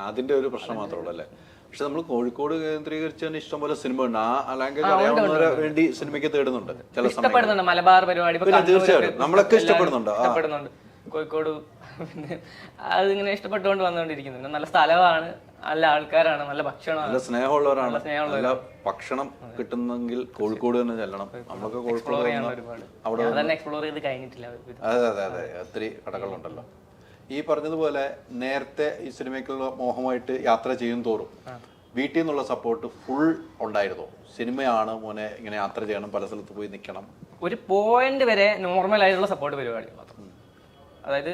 അതിന്റെ ഒരു പ്രശ്നം മാത്രമേ ഉള്ളൂ അല്ലേ? പക്ഷെ നമ്മൾ കോഴിക്കോട് കേന്ദ്രീകരിച്ച് തന്നെ ഇഷ്ടംപോലെ സിനിമ ഉണ്ട്. ആ ലാംഗ്വേജ് അറിയാവുന്നവരെ വേണ്ടി സിനിമയ്ക്ക് തേടുന്നുണ്ട്. ഇഷ്ടപ്പെടുന്നുണ്ട് മലബാർ പരിപാടി, തീർച്ചയായിട്ടും നമ്മളൊക്കെ ഇഷ്ടപ്പെടുന്നുണ്ട്. കോഴിക്കോട് പിന്നെ അതിങ്ങനെ ഇഷ്ടപ്പെട്ടുകൊണ്ട് വന്നുകൊണ്ടിരിക്കുന്നുണ്ട്. നല്ല സ്ഥലമാണ്, നല്ല ആൾക്കാരാണ്, നല്ല ഭക്ഷണമാണ്, നല്ല സ്നേഹമുള്ളവരാണ്. നല്ല ഭക്ഷണം കിട്ടുന്നെങ്കിൽ കോഴിക്കോട് തന്നെ ചെല്ലണം. നമ്മളൊക്കെ കോഴിക്കോട് അവിടെ എക്സ്പ്ലോർ ചെയ്ത് കഴിഞ്ഞിട്ടില്ല. അതെ ഒത്തിരി കടകളുണ്ടല്ലോ. ഈ പറഞ്ഞതുപോലെ നേരത്തെ ഈ സിനിമയ്ക്കുള്ള മോഹമായിട്ട് യാത്ര ചെയ്യും തോറും വീട്ടിൽ നിന്നുള്ള സപ്പോർട്ട് ഫുൾ ഉണ്ടായിരുന്നോ? സിനിമയാണ് മോനെ, ഇങ്ങനെ യാത്ര ചെയ്യണം, പല സ്ഥലത്ത് പോയി നിൽക്കണം. ഒരു പോയിന്റ് വരെ നോർമൽ ആയിട്ടുള്ള സപ്പോർട്ട് പരിപാടികൾ മാത്രം. അതായത്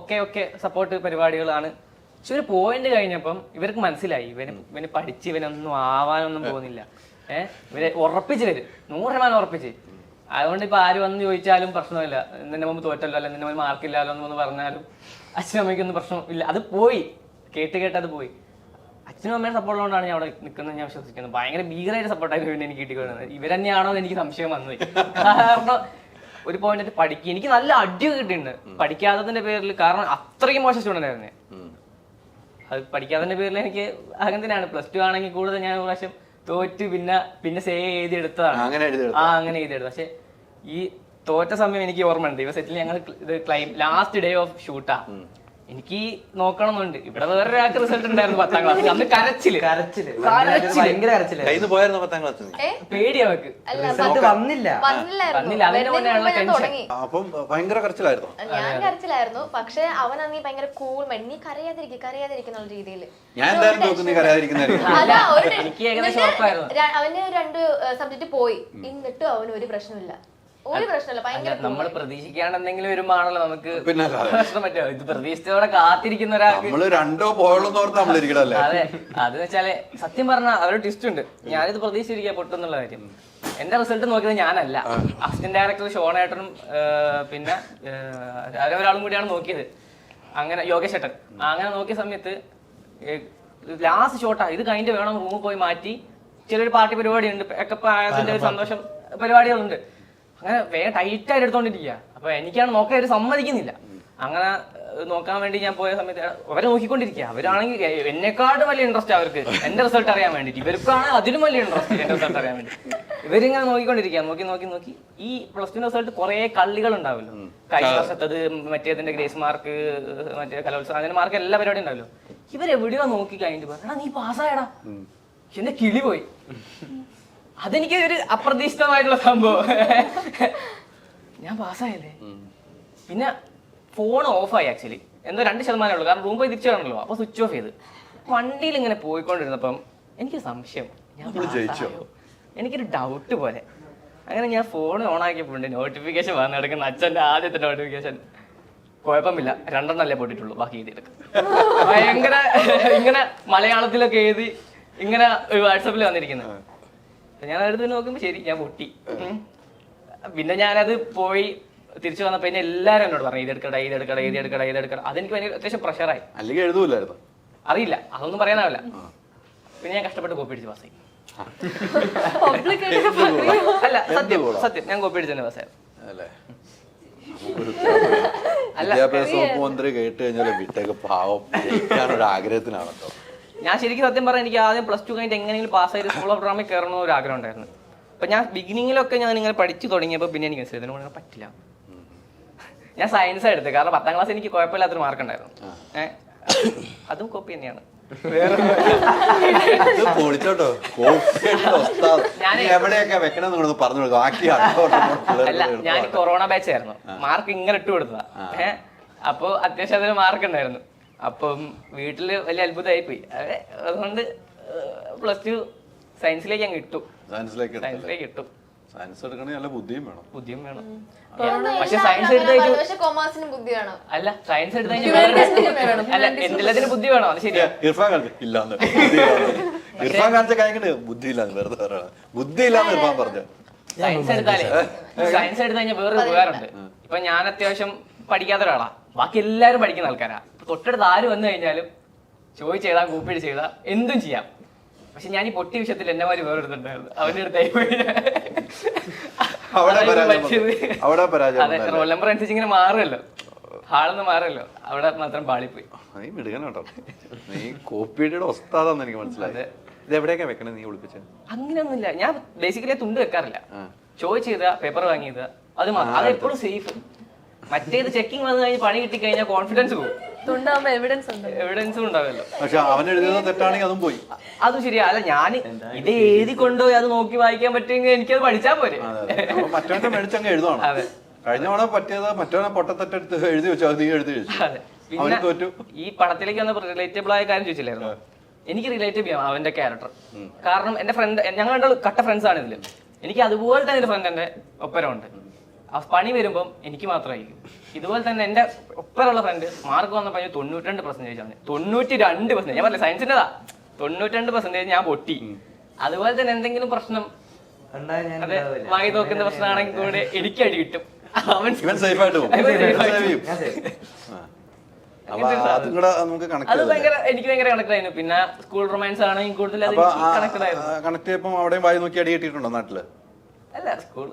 ഒക്കെ സപ്പോർട്ട് പരിപാടികളാണ്. പക്ഷെ ഒരു പോയിന്റ് കഴിഞ്ഞപ്പം ഇവർക്ക് മനസ്സിലായി ഇവന് പഠിച്ച് ഇവനൊന്നും ആവാനൊന്നും പോകുന്നില്ല. ഇവരെ ഉറപ്പിച്ച് വരും, 100% ഉറപ്പിച്ച്. അതുകൊണ്ട് ഇപ്പൊ ആര് വന്ന് ചോദിച്ചാലും പ്രശ്നമില്ല. നിന്റെ മുമ്പ് തോറ്റല്ലോ, അല്ല നിന്റെ മുമ്പ് മാർക്കില്ലല്ലോ എന്ന് പറഞ്ഞാലും അച്ഛനും അമ്മയ്ക്കൊന്നും പ്രശ്നമില്ല. അത് പോയി, കേട്ട് അത് പോയി. അച്ഛനും അമ്മയുടെ സപ്പോർട്ട് കൊണ്ടാണ് ഞാൻ അവിടെ നിൽക്കുന്നത് ഞാൻ വിശ്വസിക്കുന്നത്. ഭയങ്കര ഭീകരമായിട്ട് സപ്പോർട്ടായിരുന്നു പിന്നെ എനിക്ക് കിട്ടിക്കൊടുക്കുന്നത്. ഇവരെന്നെയാണോ എന്ന് എനിക്ക് സംശയം വന്നു. കാരണം ഒരു പോയിന്റ് പഠിക്കുക, എനിക്ക് നല്ല അടിയൊക്കെ കിട്ടിയിട്ടുണ്ട് പഠിക്കാത്തതിന്റെ പേരിൽ. കാരണം അത്രയ്ക്ക് മോശം സ്റ്റുഡന്റ് ആയിരുന്നേ. അത് പഠിക്കാത്തതിന്റെ പേരിൽ എനിക്ക് അങ്ങനത്തെയാണ്. +2 ആണെങ്കിൽ കൂടുതൽ ഞാൻ ഒരു പ്രാവശ്യം തോറ്റ് പിന്നെ സേ എഴുതി എടുത്തതാണ്. അങ്ങനെ എഴുതിയെടുത്തത്. പക്ഷെ ഈ തോറ്റ സമയം എനിക്ക് ഓർമ്മയുണ്ട്. ഇവ സെറ്റിൽ ഞങ്ങൾ ഇത് ലാസ്റ്റ് ഡേ ഓഫ് ഷൂട്ടാ. എനിക്ക് നോക്കണമെന്നുണ്ട്. ഇവിടെ വേറൊരാൾക്ക് റിസൾട്ട് ഉണ്ടായിരുന്നു 10ാം ക്ലാസ്സിൽ. അന്ന് കരച്ചില് പേടി അവക്ക് വന്നില്ല. അതിന്റെ മുന്നേയുള്ള ടെൻഷൻ. അപ്പം ഭയങ്കര കരച്ചിലായിരുന്നു. ഞാൻ കരച്ചിലായിരുന്നു. പക്ഷെ അവൻ അന്ന് ഭയങ്കര കൂൾ മൈൻഡ്. നീ കരയാതിരിക്കുന്ന രീതിയിൽ എനിക്ക് ഏകദേശം ഉറപ്പായിരുന്നു. അവന് 2 സബ്ജക്ട് പോയി. എന്നിട്ടും അവന് ഒരു പ്രശ്നമില്ല. ഒരു പ്രശ്നമില്ല, ഭയങ്കര നമ്മൾ പ്രതീക്ഷിക്കാണ്ട് എന്തെങ്കിലും വരുമ്പോഴാണല്ലോ നമുക്ക് പിന്നെ പ്രശ്നം പറ്റുമോ? ഇത് പ്രതീക്ഷിച്ചതോടെ കാത്തിരിക്കുന്ന ഒരാൾക്ക് നമ്മള് രണ്ടോ പോയോളൂ ഓർത്ത് നമ്മളിരിക്കണല്ലേ. അതെ, അതെന്ന് വെച്ചാല് സത്യം പറഞ്ഞാൽ അവരുടെ ട്വിസ്റ്റ് ഉണ്ട്. ഞാനിത് പ്രതീക്ഷിച്ചിരിക്കുക പൊട്ടെന്നുള്ള കാര്യം. എന്റെ റിസൾട്ട് നോക്കിയത് ഞാനല്ല, അസിസ്റ്റന്റ് ഡയറക്ടർ ഷോണേട്ടനും പിന്നെ ഒരാളും കൂടിയാണ് നോക്കിയത്. അങ്ങനെ യോഗേഷ് ഏട്ടൻ അങ്ങനെ നോക്കിയ സമയത്ത് ലാസ്റ്റ് ഷോട്ടാ ഇത് കഴിഞ്ഞിട്ട് വേണം റൂമിൽ പോയി മാറ്റി ചെറിയൊരു പാർട്ടി പരിപാടി ഉണ്ട്, അതിന്റെ ഒരു സന്തോഷം പരിപാടികളുണ്ട്. അങ്ങനെ വേഗം ടൈറ്റായിട്ട് എടുത്തോണ്ടിരിക്കുക. അപ്പൊ എനിക്കാണ് നോക്കാൻ ഒരു സമ്മതിക്കുന്നില്ല. അങ്ങനെ നോക്കാൻ വേണ്ടി ഞാൻ പോയ സമയത്ത് അവരെ നോക്കിക്കൊണ്ടിരിക്കുക. അവരാണെങ്കിൽ എന്നെക്കാട്ടും വലിയ ഇൻട്രസ്റ്റ് അവർക്ക് എന്റെ റിസൾട്ട് അറിയാൻ വേണ്ടിയിട്ട്. ഇവർക്കാണ് അതിലും വലിയ ഇൻട്രസ്റ്റ് എന്റെ റിസൾട്ട് അറിയാൻ വേണ്ടി. ഇവരിങ്ങനെ നോക്കിക്കൊണ്ടിരിക്കുക. നോക്കി ഈ +2 റിസൾട്ട് കുറെ കള്ളികൾ ഉണ്ടാവുമല്ലോ, കഴിഞ്ഞ വർഷത്തത്, മറ്റേതിന്റെ ഗ്രേസ് മാർക്ക്, മറ്റേ കലോത്സവം, അതിന്റെ മാർക്ക് എല്ലാ പരിപാടിയും ഉണ്ടാവല്ലോ. ഇവരെവിടെയോ നോക്കി കഴിഞ്ഞിട്ട് പറഞ്ഞാ നീ പാസ്സായടാ. എന്റെ കിളി പോയി. അതെനിക്ക് ഒരു അപ്രതീക്ഷിതമായിട്ടുള്ള സംഭവം. ഞാൻ പാസ്സായല്ലേ. പിന്നെ ഫോൺ ഓഫായി. ആക്ച്വലി എന്തോ 2% ഉള്ളൂ, കാരണം റൂം പോയി തിരിച്ചു കാണണല്ലോ. അപ്പൊ സ്വിച്ച് ഓഫ് ചെയ്ത് വണ്ടിയിൽ ഇങ്ങനെ പോയിക്കൊണ്ടിരുന്നപ്പം എനിക്ക് സംശയം, ഞാൻ പാസ്സായോ? എനിക്കൊരു ഡൗട്ട് പോലെ. അങ്ങനെ ഞാൻ ഫോൺ ഓൺ ആക്കിയപ്പോണ്ട് നോട്ടിഫിക്കേഷൻ വന്നെടുക്കുന്ന അച്ഛൻ്റെ ആദ്യത്തെ നോട്ടിഫിക്കേഷൻ. കുഴപ്പമില്ല, 2 പോയിട്ടുള്ളൂ, ബാക്കി എഴുതിയെടുക്കും. ഭയങ്കര ഇങ്ങനെ മലയാളത്തിലൊക്കെ എഴുതി ഇങ്ങനെ വാട്സാപ്പിൽ വന്നിരിക്കുന്നത്. ഞാൻ അടുത്ത് നോക്കുമ്പോൾ ശരി, ഞാൻ പൊട്ടി. പിന്നെ ഞാനത് പോയി തിരിച്ചു വന്നപ്പോ പിന്നെ എല്ലാരും എന്നോട് പറഞ്ഞു ഇതെടുക്കട. അതെനിക്ക് ഭയങ്കര അത്യാവശ്യം പ്രഷറായി. അല്ലെങ്കിൽ എഴുതൂലായിരുന്നു, അറിയില്ല, അതൊന്നും പറയാനാവില്ല. പിന്നെ ഞാൻ കഷ്ടപ്പെട്ട് കോപ്പി അടിച്ച് പാസ്സായി. അല്ല, സത്യം ഞാൻ കോപ്പി അടിച്ച് തന്നെ പാസ്സായി. വിദ്യാഭ്യാസ വകുപ്പ് മന്ത്രി കേട്ട് കഴിഞ്ഞാൽ വിട്ടേക്ക് പാവം ജയിക്കാനൊരു ആഗ്രഹത്തിനാണല്ലോ. ഞാൻ ശരിക്കും സത്യം പറഞ്ഞാൽ എനിക്ക് ആദ്യം +2 കഴിഞ്ഞിട്ട് എങ്ങനെയെങ്കിലും പാസ്സായിട്ട് സ്കൂൾ ഓഫ് ഡ്രാമയിൽ കയറണമെന്ന് ഒരു ആഗ്രഹം ഉണ്ടായിരുന്നു. അപ്പൊ ഞാൻ ബിഗിനിങ്ങിലൊക്കെ ഞാൻ ഇങ്ങനെ പഠിച്ചു തുടങ്ങിയപ്പോൾ പിന്നെ എനിക്ക് ഇതിനു മുന്നേ പറ്റില്ല. ഞാൻ സയൻസ് എടുത്തത്, കാരണം 10ാം ക്ലാസ് എനിക്ക് കുഴപ്പമില്ലാത്തൊരു മാർക്ക് ഉണ്ടായിരുന്നു. അതും കോപ്പി തന്നെയാണ്. എവിടെയൊക്കെ വെക്കണം പറഞ്ഞു കൊടുക്കും. അല്ല, ഞാൻ കൊറോണ ബാച്ച് ആയിരുന്നു, മാർക്ക് ഇങ്ങനെ ഇട്ട് കൊടുത്തതാ. അപ്പൊ അത്യാവശ്യം അതിന് മാർക്ക് ഉണ്ടായിരുന്നു. അപ്പം വീട്ടില് വലിയ അത്ഭുതമായി പോയി. അതുകൊണ്ട് +2 സയൻസിലേക്ക് അങ്ങ് ഇട്ടു. സയൻസിലേക്ക് ഇട്ടു. സയൻസ് എടുക്കണേ നല്ല ബുദ്ധിയും വേണം. പക്ഷെ സയൻസ് എടുത്ത് പക്ഷെ കൊമേഴ്സിന് ബുദ്ധി വേണം. അല്ല, സയൻസ് എടുത്ത് അല്ല എന്തെല്ലാത്തിനും ബുദ്ധി വേണോ? അത് ശരിയാ. ഇർഫാൻ കാണിച്ച കഴിഞ്ഞിട്ട് ബുദ്ധിയില്ലാന്ന് വെറുതെ പറയണം. ബുദ്ധിയില്ലാന്ന് ഇർഫാൻ പറഞ്ഞു. സയൻസ് എടുത്ത് കഴിഞ്ഞാൽ വേറൊരു ഉപകാരമുണ്ട്. ഇപ്പൊ ഞാൻ അത്യാവശ്യം പഠിക്കാത്ത ഒരാളാ, ബാക്കി എല്ലാവരും പഠിക്കുന്ന ആൾക്കാരാ. തൊട്ടടുത്ത് ആര് വന്നു കഴിഞ്ഞാലും ചോദിച്ചെഴുതാം, കൂപ്പിടി ചെയ്താൽ എന്തും ചെയ്യാം. പക്ഷെ ഞാൻ ഈ പൊട്ടി വിഷയത്തിൽ എന്നെ മാതിരി വേറെടുത്തിട്ടുണ്ടായിരുന്നു. അവന്റെ അടുത്തായി പോയി. അതെ, റോൾ നമ്പർ അനുസരിച്ച് ഇങ്ങനെ മാറുമല്ലോ, ഹാളൊന്നും മാറുമല്ലോ, അവിടെ മാത്രം പാളിപ്പോയി. നീ മിടുകനോ, നീ കോപ്പിയുടെ ഒസ്താദാന്ന് എനിക്ക് മനസ്സിലായത്. ഇത് എവിടെയൊക്കെ വെക്കണേ നീ ഒളിപ്പിച്ചത്? അങ്ങനെയൊന്നുമില്ല, ഞാൻ ബേസിക്കലി തുണ്ട് വെക്കാറില്ല. ചോദിച്ചെഴുതുക, പേപ്പർ വാങ്ങിയത്, അത് മാത്രം. അത് എപ്പോഴും സേഫ്. മറ്റേത് ചെക്കിങ് വന്നു കഴിഞ്ഞാൽ പണി കിട്ടി കഴിഞ്ഞാൽ കോൺഫിഡൻസ് പോകും. എവിഡൻസും ഉണ്ടാവല്ലോ. പക്ഷെ അവൻ എഴുതുന്നത് തെറ്റാണെങ്കിൽ അതും പോയി. അതും ശരിയാ. അല്ല, ഞാൻ ഇത് എഴുതി കൊണ്ടുപോയി അത് നോക്കി വായിക്കാൻ പറ്റുമെങ്കിൽ എനിക്കത് പഠിച്ചാൽ പോരെ. മറ്റവന്റെ മേടിച്ചങ്ങ് എഴുതുവാണ്. കഴിഞ്ഞ തവണ പറ്റിയത് മറ്റവനെ പൊട്ടത്തെട്ടെടുത്ത് എഴുതി വെച്ചാൽ നീ എഴുതി വെച്ചു. പിന്നെ ഈ പടത്തിലേക്ക് വന്ന റിലേറ്റബിൾ ആയ കാര്യം ചോദിച്ചില്ലായിരുന്നു. എനിക്ക് റിലേറ്റീവ് ചെയ്യാം അവന്റെ ക്യാരക്ടർ. കാരണം എന്റെ ഫ്രണ്ട്, ഞങ്ങൾ രണ്ടാൾ കട്ട ഫ്രണ്ട്സ് ആണ് ഇതില്. എനിക്ക് അതുപോലെ തന്നെ ഒരു ഫ്രണ്ട് എന്റെ ഒപ്പരമുണ്ട്. പണി വരുമ്പം എനിക്ക് മാത്രമായിരിക്കും. ഇതുപോലെ തന്നെ എന്റെ ഒപ്പരമുള്ള ഫ്രണ്ട് മാർക്ക് വന്നപ്പോൾ 92% ആണ്. 92%. ഞാൻ പറഞ്ഞില്ല സയൻസിൻ്റെതാ. 92% ഞാൻ പൊട്ടി. അതുപോലെ തന്നെ എന്തെങ്കിലും പ്രശ്നം, അതെ, വാങ്ങി നോക്കുന്ന പ്രശ്നമാണെങ്കിൽ കൂടെ എനിക്ക് അടി കിട്ടും. അവൻ സേഫായിട്ട് പോകും. അത് ഭയങ്കര എനിക്ക് ഭയങ്കര കണക്ട് ആയിരുന്നു. പിന്നെ സ്കൂൾ റൊമാൻസ് ആണെങ്കിൽ കൂടുതൽ കണക്ട് ആയിരുന്നു. കണക്ട് ചെയ്യപ്പോ അവിടെയും വായി നോക്കി അടി കിട്ടിയിട്ടുണ്ടോ നാട്ടില്? അല്ല, സ്കൂൾ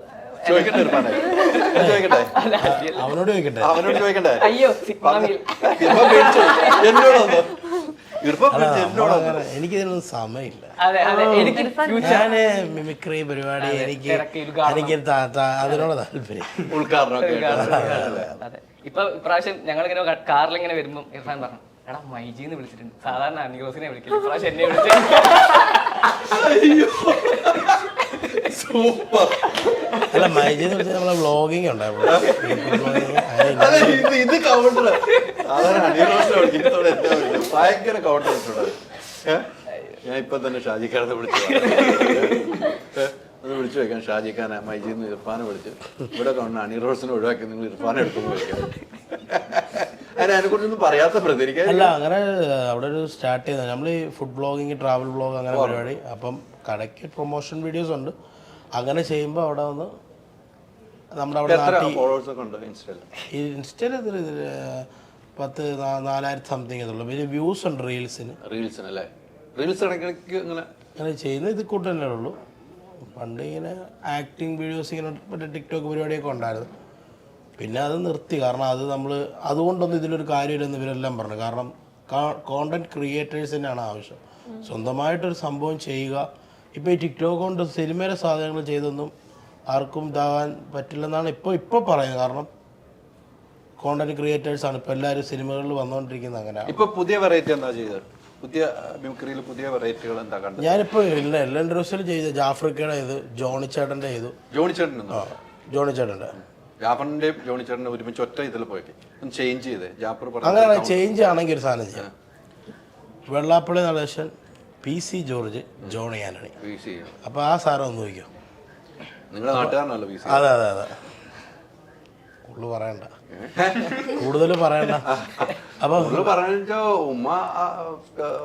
അവനോട് ചോദിക്കണ്ടേ? അയ്യോ, എനിക്കിതിനൊന്നും സമയമില്ല. ഞാന് മിമിക്രി പരിപാടി എനിക്ക് അതിനോട് താല്പര്യം. അതെ, ഇപ്പൊ ഇപ്രാവശ്യം ഞങ്ങളിങ്ങനെ കാറിലിങ്ങനെ വരുമ്പോ ഇർഫാൻ പറഞ്ഞു, എടാ മൈജിന്ന് വിളിച്ചിട്ടുണ്ട്, സാധാരണ അനിഗ്രോസിനെ വിളിക്കില്ല, ഇപ്രാവശ്യം എന്നെ വിളിച്ചു. സൂപ്പർ. അല്ല, മൈജിന്ന് വിളിച്ചാൽ നമ്മളെ വ്ളോഗിങ് ഉണ്ടായിരുന്നു. ഇത് കൗണ്ടർ ഭയങ്കര കൗണ്ടർ. ഞാൻ ഇപ്പൊ തന്നെ ഷാജിക്കാരത്തെ വിളിച്ചു. അത് വിളിച്ചു വയ്ക്കാം. ഷാജി ഖാനെ മൈജിന്ന് ഇർഫാനെ വിളിച്ച് ഇവിടെ കൊണ്ട് അണി റോഡ്സിനെ ഒഴിവാക്കി നിങ്ങൾ ഇർഫാനെ എടുക്കുന്നു വയ്ക്കാം. അതിനെക്കുറിച്ചൊന്നും പറയാത്ത പ്രതികരിക്കാൻ. അല്ല, അങ്ങനെ അവിടെ ഒരു സ്റ്റാർട്ട് ചെയ്യുന്നത് നമ്മൾ ഈ ഫുഡ് ബ്ലോഗിങ്, ട്രാവൽ ബ്ലോഗ് അങ്ങനെ പരിപാടി. അപ്പം കടയ്ക്ക് പ്രൊമോഷൻ വീഡിയോസ് ഉണ്ട്. അങ്ങനെ ചെയ്യുമ്പോൾ അവിടെ വന്ന് നമ്മുടെ അവിടെ ഇൻസ്റ്റയിൽ 4,000 സംതിങ് ഇതുള്ളൂ. പിന്നെ വ്യൂസ് ഉണ്ട് റീൽസിന് അല്ലേ? റീൽസ് ഇടയ്ക്കിടയ്ക്ക് അങ്ങനെ ചെയ്യുന്ന ഇത് കൂട്ട് തന്നെ ഉള്ളൂ. പണ്ട് ഇങ്ങനെ ആക്ടിങ് വീഡിയോസ് ഇങ്ങനെ മറ്റേ ടിക്ടോക്ക് പരിപാടിയൊക്കെ ഉണ്ടായിരുന്നു. പിന്നെ അത് നിർത്തി. കാരണം അത് നമ്മൾ അതുകൊണ്ടൊന്നും ഇതിലൊരു കാര്യമില്ലെന്ന് ഇവരെല്ലാം പറഞ്ഞു. കാരണം കോണ്ടന്റ് ക്രിയേറ്റേഴ്സിനാണ് ആവശ്യം. സ്വന്തമായിട്ടൊരു സംഭവം ചെയ്യുക. ഇപ്പോൾ ഈ ടിക്ടോക്ക് കൊണ്ട് സിനിമയിലെ സാധനങ്ങൾ ചെയ്തൊന്നും ആർക്കും ഇതാകാൻ പറ്റില്ലെന്നാണ് ഇപ്പോൾ പറയുന്നത്. കാരണം കോണ്ടന്റ് ക്രിയേറ്റേഴ്സാണ് ഇപ്പോൾ എല്ലാവരും സിനിമകളിൽ വന്നുകൊണ്ടിരിക്കുന്നത്. അങ്ങനെ ഇപ്പോൾ പുതിയ വെറൈറ്റി എന്താ ചെയ്തത്? പുതിയ മിമിക്രിയിൽ പുതിയ വെറൈറ്റികൾ എന്താ കണ്ടത്? ഞാനിപ്പോൾ എല്ലാ ഡ്രസ്സിൽ ചെയ്ത ജാഫ്രിക്കയുടെ ചെയ്തു, ജോണി ചേട്ടൻ്റെ ചെയ്തു. ജോണി ചേട്ടൻ്റെ ജാഫറിന്റെയും ജോണി ചേട്ടൻ്റെ ഒരുമിച്ച് ഒറ്റ ഇതിൽ പോയിട്ട് ചേഞ്ച് ചെയ്തേ. ജാഫർ അങ്ങനെ ചേഞ്ച് ആണെങ്കിൽ ഒരു സാധനം ചെയ്യാം. Vellappally Natesan, PC George, Johny Antony. അപ്പോൾ ആ സാധനം ഒന്ന് വയ്ക്കും. നിങ്ങളുടെ നാട്ടുകാരനല്ലോ PC? അതെ അതെ അതെ. കൂടുതൽ പറയണ്ട. അപ്പൊ പറഞ്ഞോ ഉമ്മ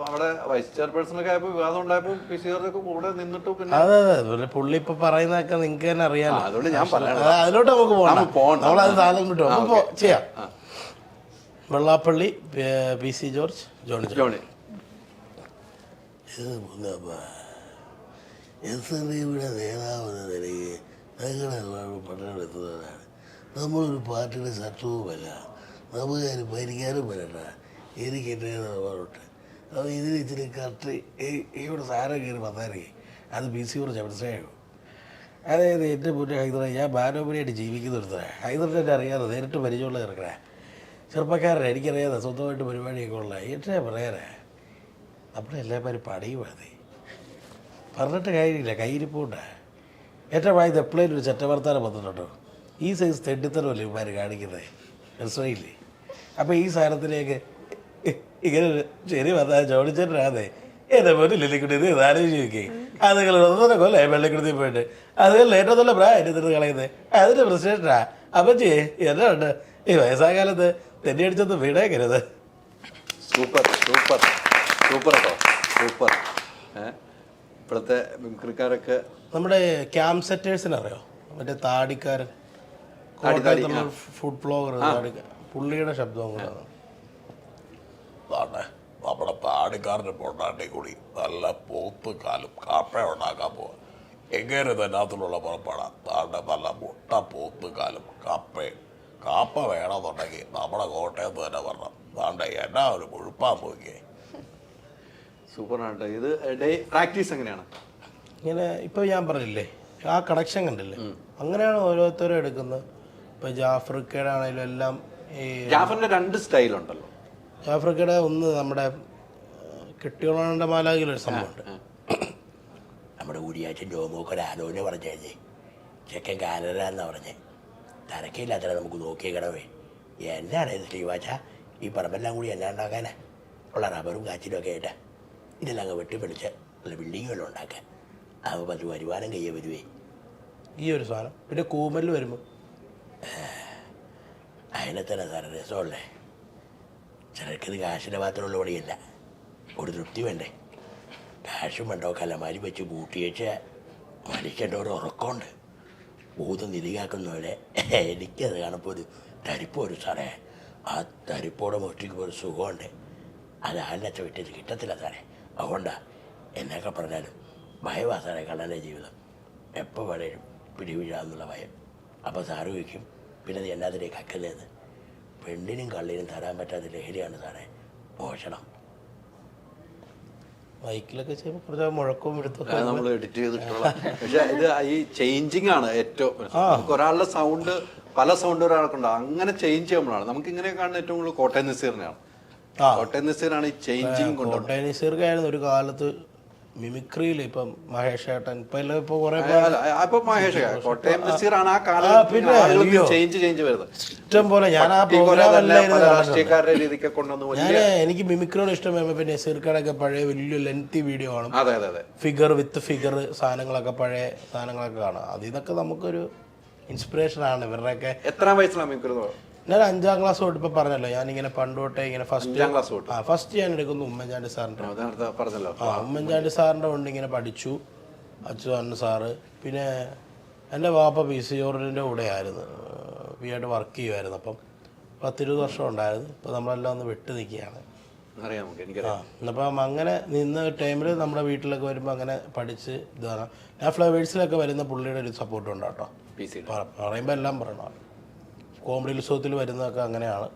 അവിടെ വൈസ് ചെയർപേഴ്സൺ ഒക്കെ ആയപ്പോ വിവാദം ഉണ്ടായപ്പോ PC ജോർജൊക്കെ കൂടെ നിന്നിട്ട് പിന്നെ അതെ അതെ പുള്ളി ഇപ്പൊ പറയുന്നതൊക്കെ നിങ്ങൾക്ക് തന്നെ അറിയാം. അതുകൊണ്ട് ഞാൻ പറയാം അതിലോട്ട് നമുക്ക് പോകണം. നമ്മളത് സാധനം കിട്ടും. അപ്പൊ ചെയ്യാം. Vellappally, PC George, Johnny. SNDയുടെ നേതാവെന്ന നിലയ്ക്ക് ഞങ്ങളുടെ പട്ടണമെത്തുന്നതാണ്. നമ്മളൊരു പാർട്ടിയുടെ ശത്രുവുമല്ല. നമുക്കാരും ഭരിക്കാനും വരണ്ട. എനിക്ക് എൻ്റെ നിലപാടുണ്ട്. അപ്പോൾ ഇതിന് ഇച്ചിരി കറക്റ്റ് ഇവിടെ സാരം കയറി വന്നാലേ അത് PC ജോർജ് മനസ്സിലായോ? അതായത് എൻ്റെ മുന്നേ ഹൈദറെ ഞാൻ ബാനോപരിയായിട്ട് ജീവിക്കുന്ന ഒരുത്തരാണ്. ഹൈദറിനെ എന്നെ അറിയാതെ നേരിട്ട് പരിചയമുള്ള ചെറുക്കണേ, ചെറുപ്പക്കാരനെ എനിക്കറിയാതെ സ്വന്തമായിട്ട് പരിപാടിയൊക്കെ ഉള്ള ഏറ്റവും പറയാനേ നമ്മളെല്ലാവരും പണിയുമാണ്. പറഞ്ഞിട്ട് കാര്യമില്ല, കയ്യിരിപ്പുണ്ട്. ഏറ്റവും ആയത് എപ്പോഴും ഒരു ചെറ്റവർത്താനം വന്നിട്ടുണ്ടോ? ഈ സൈസ് തെണ്ടിത്തരമല്ലേ ഇവന്മാർ കാണിക്കുന്നത്, മനസ്സിലായില്ലേ? അപ്പോൾ ഈ സാധനത്തിലേക്ക് ഇങ്ങനെ ശരി വന്നാൽ ചോദിച്ചിട്ടാതെ എൻ്റെ പോലും ലില്ലിക്കുട്ടി ഇത് ആലോചിച്ച് നോക്കി. അതുങ്ങൾ 1.5 കൊല്ലേ വെള്ളിക്കുടത്തിൽ പോയിട്ട് അതുകൾ ഏറ്റവും നല്ല പ്രായം തിന്ന് കളയുന്നത് അതിൻ്റെ പ്രശ്നമാ. അപ്പം എന്നാ ഉണ്ട് ഈ വയസ്സാകാലത്ത് തെന്നി അടിച്ചൊന്ന് വീടേക്കരുത്. സൂപ്പർ സൂപ്പർ സൂപ്പർ കേട്ടോ, സൂപ്പർ. ഇപ്പോഴത്തെ മിമിക്രിക്കാരൊക്കെ നമ്മുടെ ക്യാമ്പ് സെറ്റേഴ്സിന് അറിയോ? മറ്റേ താടിക്കാരൻ, കോട്ടയത്തുള്ള ഫുഡ് ബ്ലോഗർ താടിക്കാരൻ, പുള്ളിയുടെ ശബ്ദം കൂടാണ്. നമ്മുടെ താടിക്കാരൻ്റെ പൊണ്ടാട്ടി കൂടി നല്ല പോത്ത് കാലും കാപ്പ ഉണ്ടാക്കാൻ പോവാ. എങ്ങനെ തന്നാത്തിലുള്ള പുറപ്പെടാം. താണ്ട നല്ല മുട്ട പോത്ത് കാലും കാപ്പ വേണമെന്നുണ്ടെങ്കിൽ നമ്മുടെ കോട്ടയത്ത് തന്നെ വരണം. താണ്ട എന്നാ ഒരു മുഴുപ്പാൻ പോയിക്കേ. സൂപ്പറാണ്. ഇത് ഡേ പ്രാക്ടീസ് എങ്ങനെയാണ്? ഇങ്ങനെ ഇപ്പോൾ ഞാൻ പറഞ്ഞില്ലേ ആ കണക്ഷൻ കണ്ടില്ലേ, അങ്ങനെയാണ് ഓരോരുത്തരും എടുക്കുന്നത്. ഇപ്പോൾ ജാഫ്രിക്കയുടെ ആണെങ്കിലും എല്ലാം ഈ ജാഫറിന്റെ 2 സ്റ്റൈലുണ്ടല്ലോ. ജാഫ്രിക്കയുടെ ഒന്ന് നമ്മുടെ കെട്ടിയോളാണ്ട മാലാകിലൊരു സംഭവമുണ്ട്. നമ്മുടെ ഊരിയാച്ചൻ ജോമോക്കൊരാലോചന പറഞ്ഞേ, ചെക്കൻ കാനഡാന്നാ പറഞ്ഞേ. തരക്കില്ലാത്ത നമുക്ക് നോക്കിയേക്കണമേ. എന്നാണ് ഇത് ശ്രീവാച്ച ഈ പറമ്പെല്ലാം കൂടി എന്നാ ഉണ്ടാക്കാനാ? ഉള്ള റബ്ബറും കാച്ചിലും ഒക്കെ ആയിട്ടാ ഇതെല്ലാം അങ്ങ് വെട്ടിപ്പിടിച്ച് നല്ല ബിൽഡിങ് വല്ലതും ഉണ്ടാക്കാൻ. അപ്പോൾ 10 വരുമാനം കയ്യെ വരുവേ ഈ ഒരു സാധനം. പിന്നെ കൂമലിൽ വരുമ്പോൾ അതിനെ തന്നെ സാറേ രസമുള്ളേ. ചിലർക്കിത് കാശിൻ്റെ മാത്രമുള്ള പണിയല്ല, ഒരു തൃപ്തി വേണ്ടേ? കാശും വേണ്ടോ കലമാരി വെച്ച് പൂട്ടിയേച്ച് മനുഷ്യൻ്റെ ഒരു ഉറക്കമുണ്ട്. ഭൂതം നിധിയാക്കുന്നവരെ എനിക്കത് കാണുമ്പോൾ ഒരു തരിപ്പോരു സാറേ. ആ തരിപ്പോടെ മുഷ്ടിക്ക് ഒരു സുഖമുണ്ട്. അത് ആലിനച്ച വിട്ടിട്ട് കിട്ടത്തില്ല സാറേ. അതുകൊണ്ടാണ് എന്നൊക്കെ പറഞ്ഞാലും ഭയമാ സാറേ കള്ളൻ്റെ ജീവിതം. എപ്പോൾ വേണേലും പിടിവീഴാന്നുള്ള ഭയം. അപ്പോൾ സാറ് വയ്ക്കും പിന്നെ അത് എന്നാത്തിലേക്ക് അക്കുന്നതെന്ന്. പെണ്ണിനും കള്ളിനും തരാൻ പറ്റാത്ത ലഹരിയാണ് സാറേ മോഷണം. ബൈക്കിലൊക്കെ ചെയ്യുമ്പോൾ കുറച്ച് മുഴക്കവും എടുത്തൊക്കെ നമ്മൾ എഡിറ്റ് ചെയ്തിട്ടുള്ള. പക്ഷെ ഇത് ഈ ചേഞ്ചിങ് ആണ് ഏറ്റവും. നമുക്ക് ഒരാളുടെ സൗണ്ട് പല സൗണ്ട് ഒരാൾക്കുണ്ടാവും. അങ്ങനെ ചേഞ്ച് ചെയ്യുമ്പോഴാണ് നമുക്ക് ഇങ്ങനെ കാണുന്ന ഏറ്റവും കൂടുതൽ കോട്ടയം നസീറിനെയാണ്. കോട്ടയം നസീറാണ് ഈ ചേഞ്ചിങ് കൊണ്ട്. കോട്ടയം നസീർക്കായിരുന്നു ഒരു കാലത്ത് മിമിക്രിയിൽ ഇപ്പം മഹേഷ് ഏട്ടൻ ഇപ്പൊ കുറെ അപ്പൊ മഹേഷ് കോട്ടയം ബഷീറാണ് ആ പിന്നെ, കാലഘട്ടത്തിൽ അയ്യോ. ചേഞ്ച് വരുന്നത്. ഇഷ്ടം പോലെ ഞാൻ ആ ഈ പോലെ പ്രോഗ്രാം തന്നെ എല്ലാം പല ഇരുന്ന് രാഷ്ട്രീയക്കാരുടെ രീതിക്ക് കൊണ്ടുവന്ന് ഞാൻ എനിക്ക് മിമിക്രിയോട് ഇഷ്ടം വരുമ്പോൾ പിന്നെ നസീർക്കടൊക്കെ പഴയ വലിയ ലെങ്തി വീഡിയോ കാണും. അതെ ഫിഗർ വിത്ത് ഫിഗർ സാധനങ്ങളൊക്കെ പഴയ സാധനങ്ങളൊക്കെ കാണാം. ഇതൊക്കെ നമുക്കൊരു ഇൻസ്പിറേഷൻ ആണ് ഇവരുടെയൊക്കെ. എത്രാം വയസ്സിലാണ് മിമിക്രി? ഞാൻ 5ാം ക്ലാസ് തൊട്ട് ഇപ്പൊ പറഞ്ഞല്ലോ, ഞാനിങ്ങനെ പണ്ടോട്ടെ ഇങ്ങനെ 5ാം ക്ലാസ് തൊട്ട് ഫസ്റ്റ് ഞാൻ എടുക്കുന്നു ഉമ്മൻചാണ്ടി സാറിന്റെ. പറഞ്ഞല്ലോ. ഉമ്മൻചാണ്ടി സാറിന്റെ കൊണ്ട് ഇങ്ങനെ പഠിച്ചു. അച്യുതാനന്ദ സാറ്, പിന്നെ എൻ്റെ വാപ്പ PC ജോർജിൻ്റെ കൂടെ ആയിരുന്നു, ആയിട്ട് വർക്ക് ചെയ്യുമായിരുന്നു. അപ്പം 10-20 വർഷം ഉണ്ടായിരുന്നു. ഇപ്പം നമ്മളെല്ലാം ഒന്ന് വിട്ടു നിൽക്കുകയാണ്. അപ്പം അങ്ങനെ നിന്ന് ടൈമിൽ നമ്മുടെ വീട്ടിലൊക്കെ വരുമ്പോൾ അങ്ങനെ പഠിച്ച് ഇതാണ്. ഞാൻ ഫ്ലവേഴ്സിലൊക്കെ വരുന്ന പുള്ളിയുടെ ഒരു സപ്പോർട്ട് ഉണ്ട് കേട്ടോ. പറയുമ്പോൾ എല്ലാം പറയണം. കോമഡി ഉത്സവത്തിൽ വരുന്നതൊക്കെ അങ്ങനെയാണ്.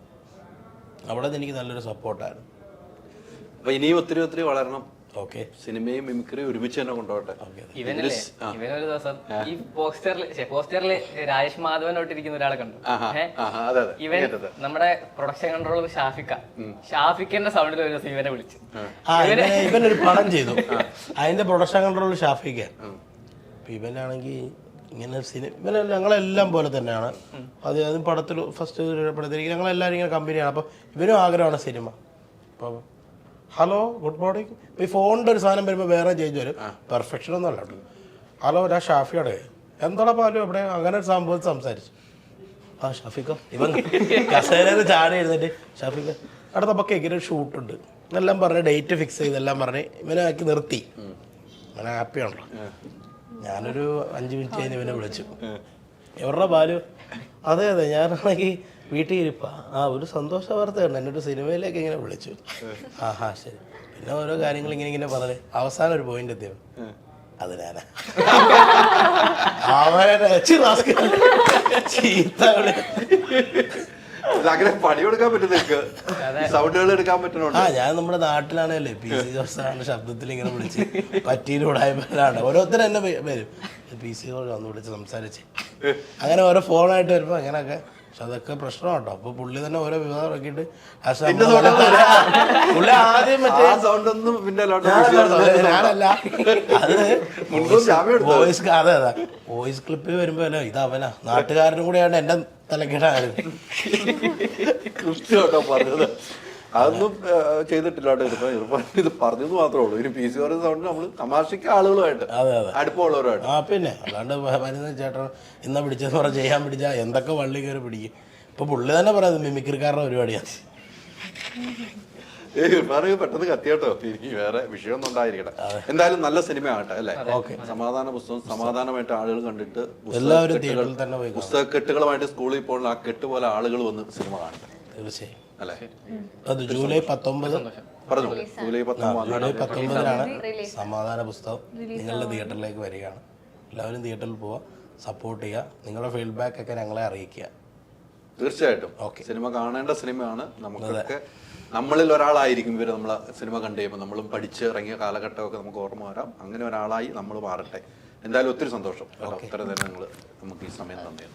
അവിടെ നിന്ന് എനിക്ക് നല്ലൊരു സപ്പോർട്ടായിരുന്നു. അപ്പോൾ ഇനിയും ഒത്തിരി വളരണം. ഓക്കെ, സിനിമയും മിമിക്രിയും ഒരുമിച്ച് തന്നെ കൊണ്ടുപോകട്ടെ. ഇവനൊരു ദിവസം ഈ പോസ്റ്ററിൽ രാജേഷ് മാധവനോട്ടിരിക്കുന്ന ഒരാളെ കണ്ടു. ഇവൻ നമ്മുടെ പ്രൊഡക്ഷൻ കൺട്രോളർ ഷാഫിക്കന്റെ സൗണ്ടിൽ ഒരു ദിവസം ഇവനെ വിളിച്ചു. ഇവനൊരു പടം ചെയ്തു, അതിന്റെ പ്രൊഡക്ഷൻ കൺട്രോളർ ഷാഫിക്ക. ഇവനാണെങ്കിൽ ഇങ്ങനെ ഇവനെ ഞങ്ങളെല്ലാം പോലെ തന്നെയാണ്. അതും പടത്തിൽ ഫസ്റ്റ് പടത്തിലേക്ക് ഞങ്ങളെല്ലാവരും ഇങ്ങനെ കമ്പനിയാണ്. അപ്പം ഇവനും ആഗ്രഹമാണ് സിനിമ. അപ്പം ഹലോ ഗുഡ് മോർണിംഗ്. ഇപ്പം ഈ ഫോണിൻ്റെ ഒരു സാധനം വരുമ്പോൾ വേറെ ചേഞ്ച് വരും. പെർഫെക്ഷൻ ഒന്നും അല്ല കേട്ടോ. ഹലോ ഞാൻ ഷാഫിയുടെ എന്താടാ പാലും എവിടെ, അങ്ങനെ ഒരു സംഭവം സംസാരിച്ചു. ആ ഷാഫിക്കോ, ഇവൻ കസേരയിൽ ചാടി എഴുന്നിട്ട് ഷാഫിക്ക അടുത്ത കേക്കിന് ഒരു ഷൂട്ടുണ്ട് എന്നെല്ലാം പറഞ്ഞ് ഡേറ്റ് ഫിക്സ് ചെയ്തെല്ലാം പറഞ്ഞ് ഇവനെ ആക്കി നിർത്തി. അങ്ങനെ ഹാപ്പിയാണല്ലോ. ഞാനൊരു 5 മിനിറ്റ് കഴിഞ്ഞ് ഇവനെ വിളിച്ചു. എവരുടെ ബാലു? അതെ ഞാനാണെങ്കിൽ വീട്ടിൽ ഇരിപ്പാ. ഒരു സന്തോഷ വാർത്തയുണ്ട്, എന്നൊരു സിനിമയിലേക്ക് ഇങ്ങനെ വിളിച്ചു. ശരി. പിന്നെ ഓരോ കാര്യങ്ങൾ ഇങ്ങനെ പറഞ്ഞ് അവസാനം ഒരു പോയിന്റ് എത്തിയത് അത് ഞാനാ. അവനെ ചീത്ത അങ്ങനെ പണിയെടുക്കാൻ പറ്റുന്ന സൗണ്ടുകൾ എടുക്കാൻ പറ്റുന്നുണ്ട്. ഞാൻ നമ്മുടെ നാട്ടിലാണല്ലേ PC ജോർജ് സാറിന്റെ ശബ്ദത്തിൽ ഇങ്ങനെ വിളിച്ച് പറ്റിയിലൂടായ്മയിലാണ് ഓരോരുത്തരും എന്നെ വരും. PC ജോർജ് വന്ന് വിളിച്ച് സംസാരിച്ച് അങ്ങനെ ഓരോ ഫോണായിട്ട് വരുമ്പോ അങ്ങനെയൊക്കെ. പക്ഷെ അതൊക്കെ പ്രശ്നം കേട്ടോ. അപ്പൊ പുള്ളി തന്നെ ഓരോ വിവാദം ഇറക്കിയിട്ട് പുള്ളി ആദ്യം മറ്റേ സൗണ്ടൊന്നും ഞാനല്ല അത് വോയിസ് ക്ലിപ്പിൽ വരുമ്പോ ഇത് അവനാ നാട്ടുകാരനും കൂടെയാണ് എന്റെ തലക്കിടായിരുന്നു. കൃത്യമായിട്ടോ പറഞ്ഞത്. അതൊന്നും ചെയ്തിട്ടില്ല കേട്ടോ. ഇർഫാൻ ഇത് പറഞ്ഞത് മാത്രമേ ഉള്ളൂ. ഇനി PC ജോർജ് സൗണ്ട് നമ്മൾ തമാശയ്ക്ക് ആളുകളുമായിട്ട് അടുപ്പമുള്ളവരുമായിട്ട്. പിന്നെ അല്ലാണ്ട് വരുന്ന ചേട്ടൻ ഇന്ന പിടിച്ചെന്ന് പറഞ്ഞാൽ ചെയ്യാൻ പിടിച്ചാൽ എന്തൊക്കെ വള്ളി കയറി പിടിക്കും. ഇപ്പൊ പുള്ളി തന്നെ പറയുന്നത് മിമിക്രിക്കാരുടെ പരിപാടിയാണ്. ഇർഫാനൊക്കെ പെട്ടെന്ന് കത്തിയോട്ടോ. എനിക്ക് വേറെ വിഷയമൊന്നും ഉണ്ടായിരിക്കട്ടെ. എന്തായാലും നല്ല സിനിമ ആകട്ടെ അല്ലേ. സമാധാന പുസ്തകം സമാധാനമായിട്ട് ആളുകൾ കണ്ടിട്ട് എല്ലാവരും തിയേറ്ററിൽ തന്നെ പോയി പുസ്തകക്കെട്ടുകളുമായിട്ട് സ്കൂളിൽ പോകുന്ന ആ കെട്ട് പോലെ ആളുകൾ വന്ന് സിനിമ കാണട്ടെ. തീർച്ചയായും അല്ലേ. അത് ജൂലൈ 19 പറഞ്ഞു. ജൂലൈ 19-നാണ് സമാധാന പുസ്തകം നിങ്ങളുടെ തിയേറ്ററിലേക്ക് വരികയാണ്. എല്ലാവരും തിയേറ്ററിൽ പോവുക, സപ്പോർട്ട് ചെയ്യുക, നിങ്ങളുടെ ഫീഡ്ബാക്ക് ഒക്കെ ഞങ്ങളെ അറിയിക്കുക. തീർച്ചയായിട്ടും. സിനിമ കാണേണ്ട സിനിമയാണ്. നമുക്കൊക്കെ നമ്മളിൽ ഒരാളായിരിക്കും ഇവർ. നമ്മളെ സിനിമ കണ്ടു കഴിയുമ്പോൾ നമ്മളും പഠിച്ചിറങ്ങിയ കാലഘട്ടമൊക്കെ നമുക്ക് ഓർമ്മ വരാം. അങ്ങനെ ഒരാളായി നമ്മൾ മാറട്ടെ. എന്തായാലും ഒത്തിരി സന്തോഷം. അത്ര തന്നെ നമുക്ക് ഈ സമയം തന്നെയാണ്.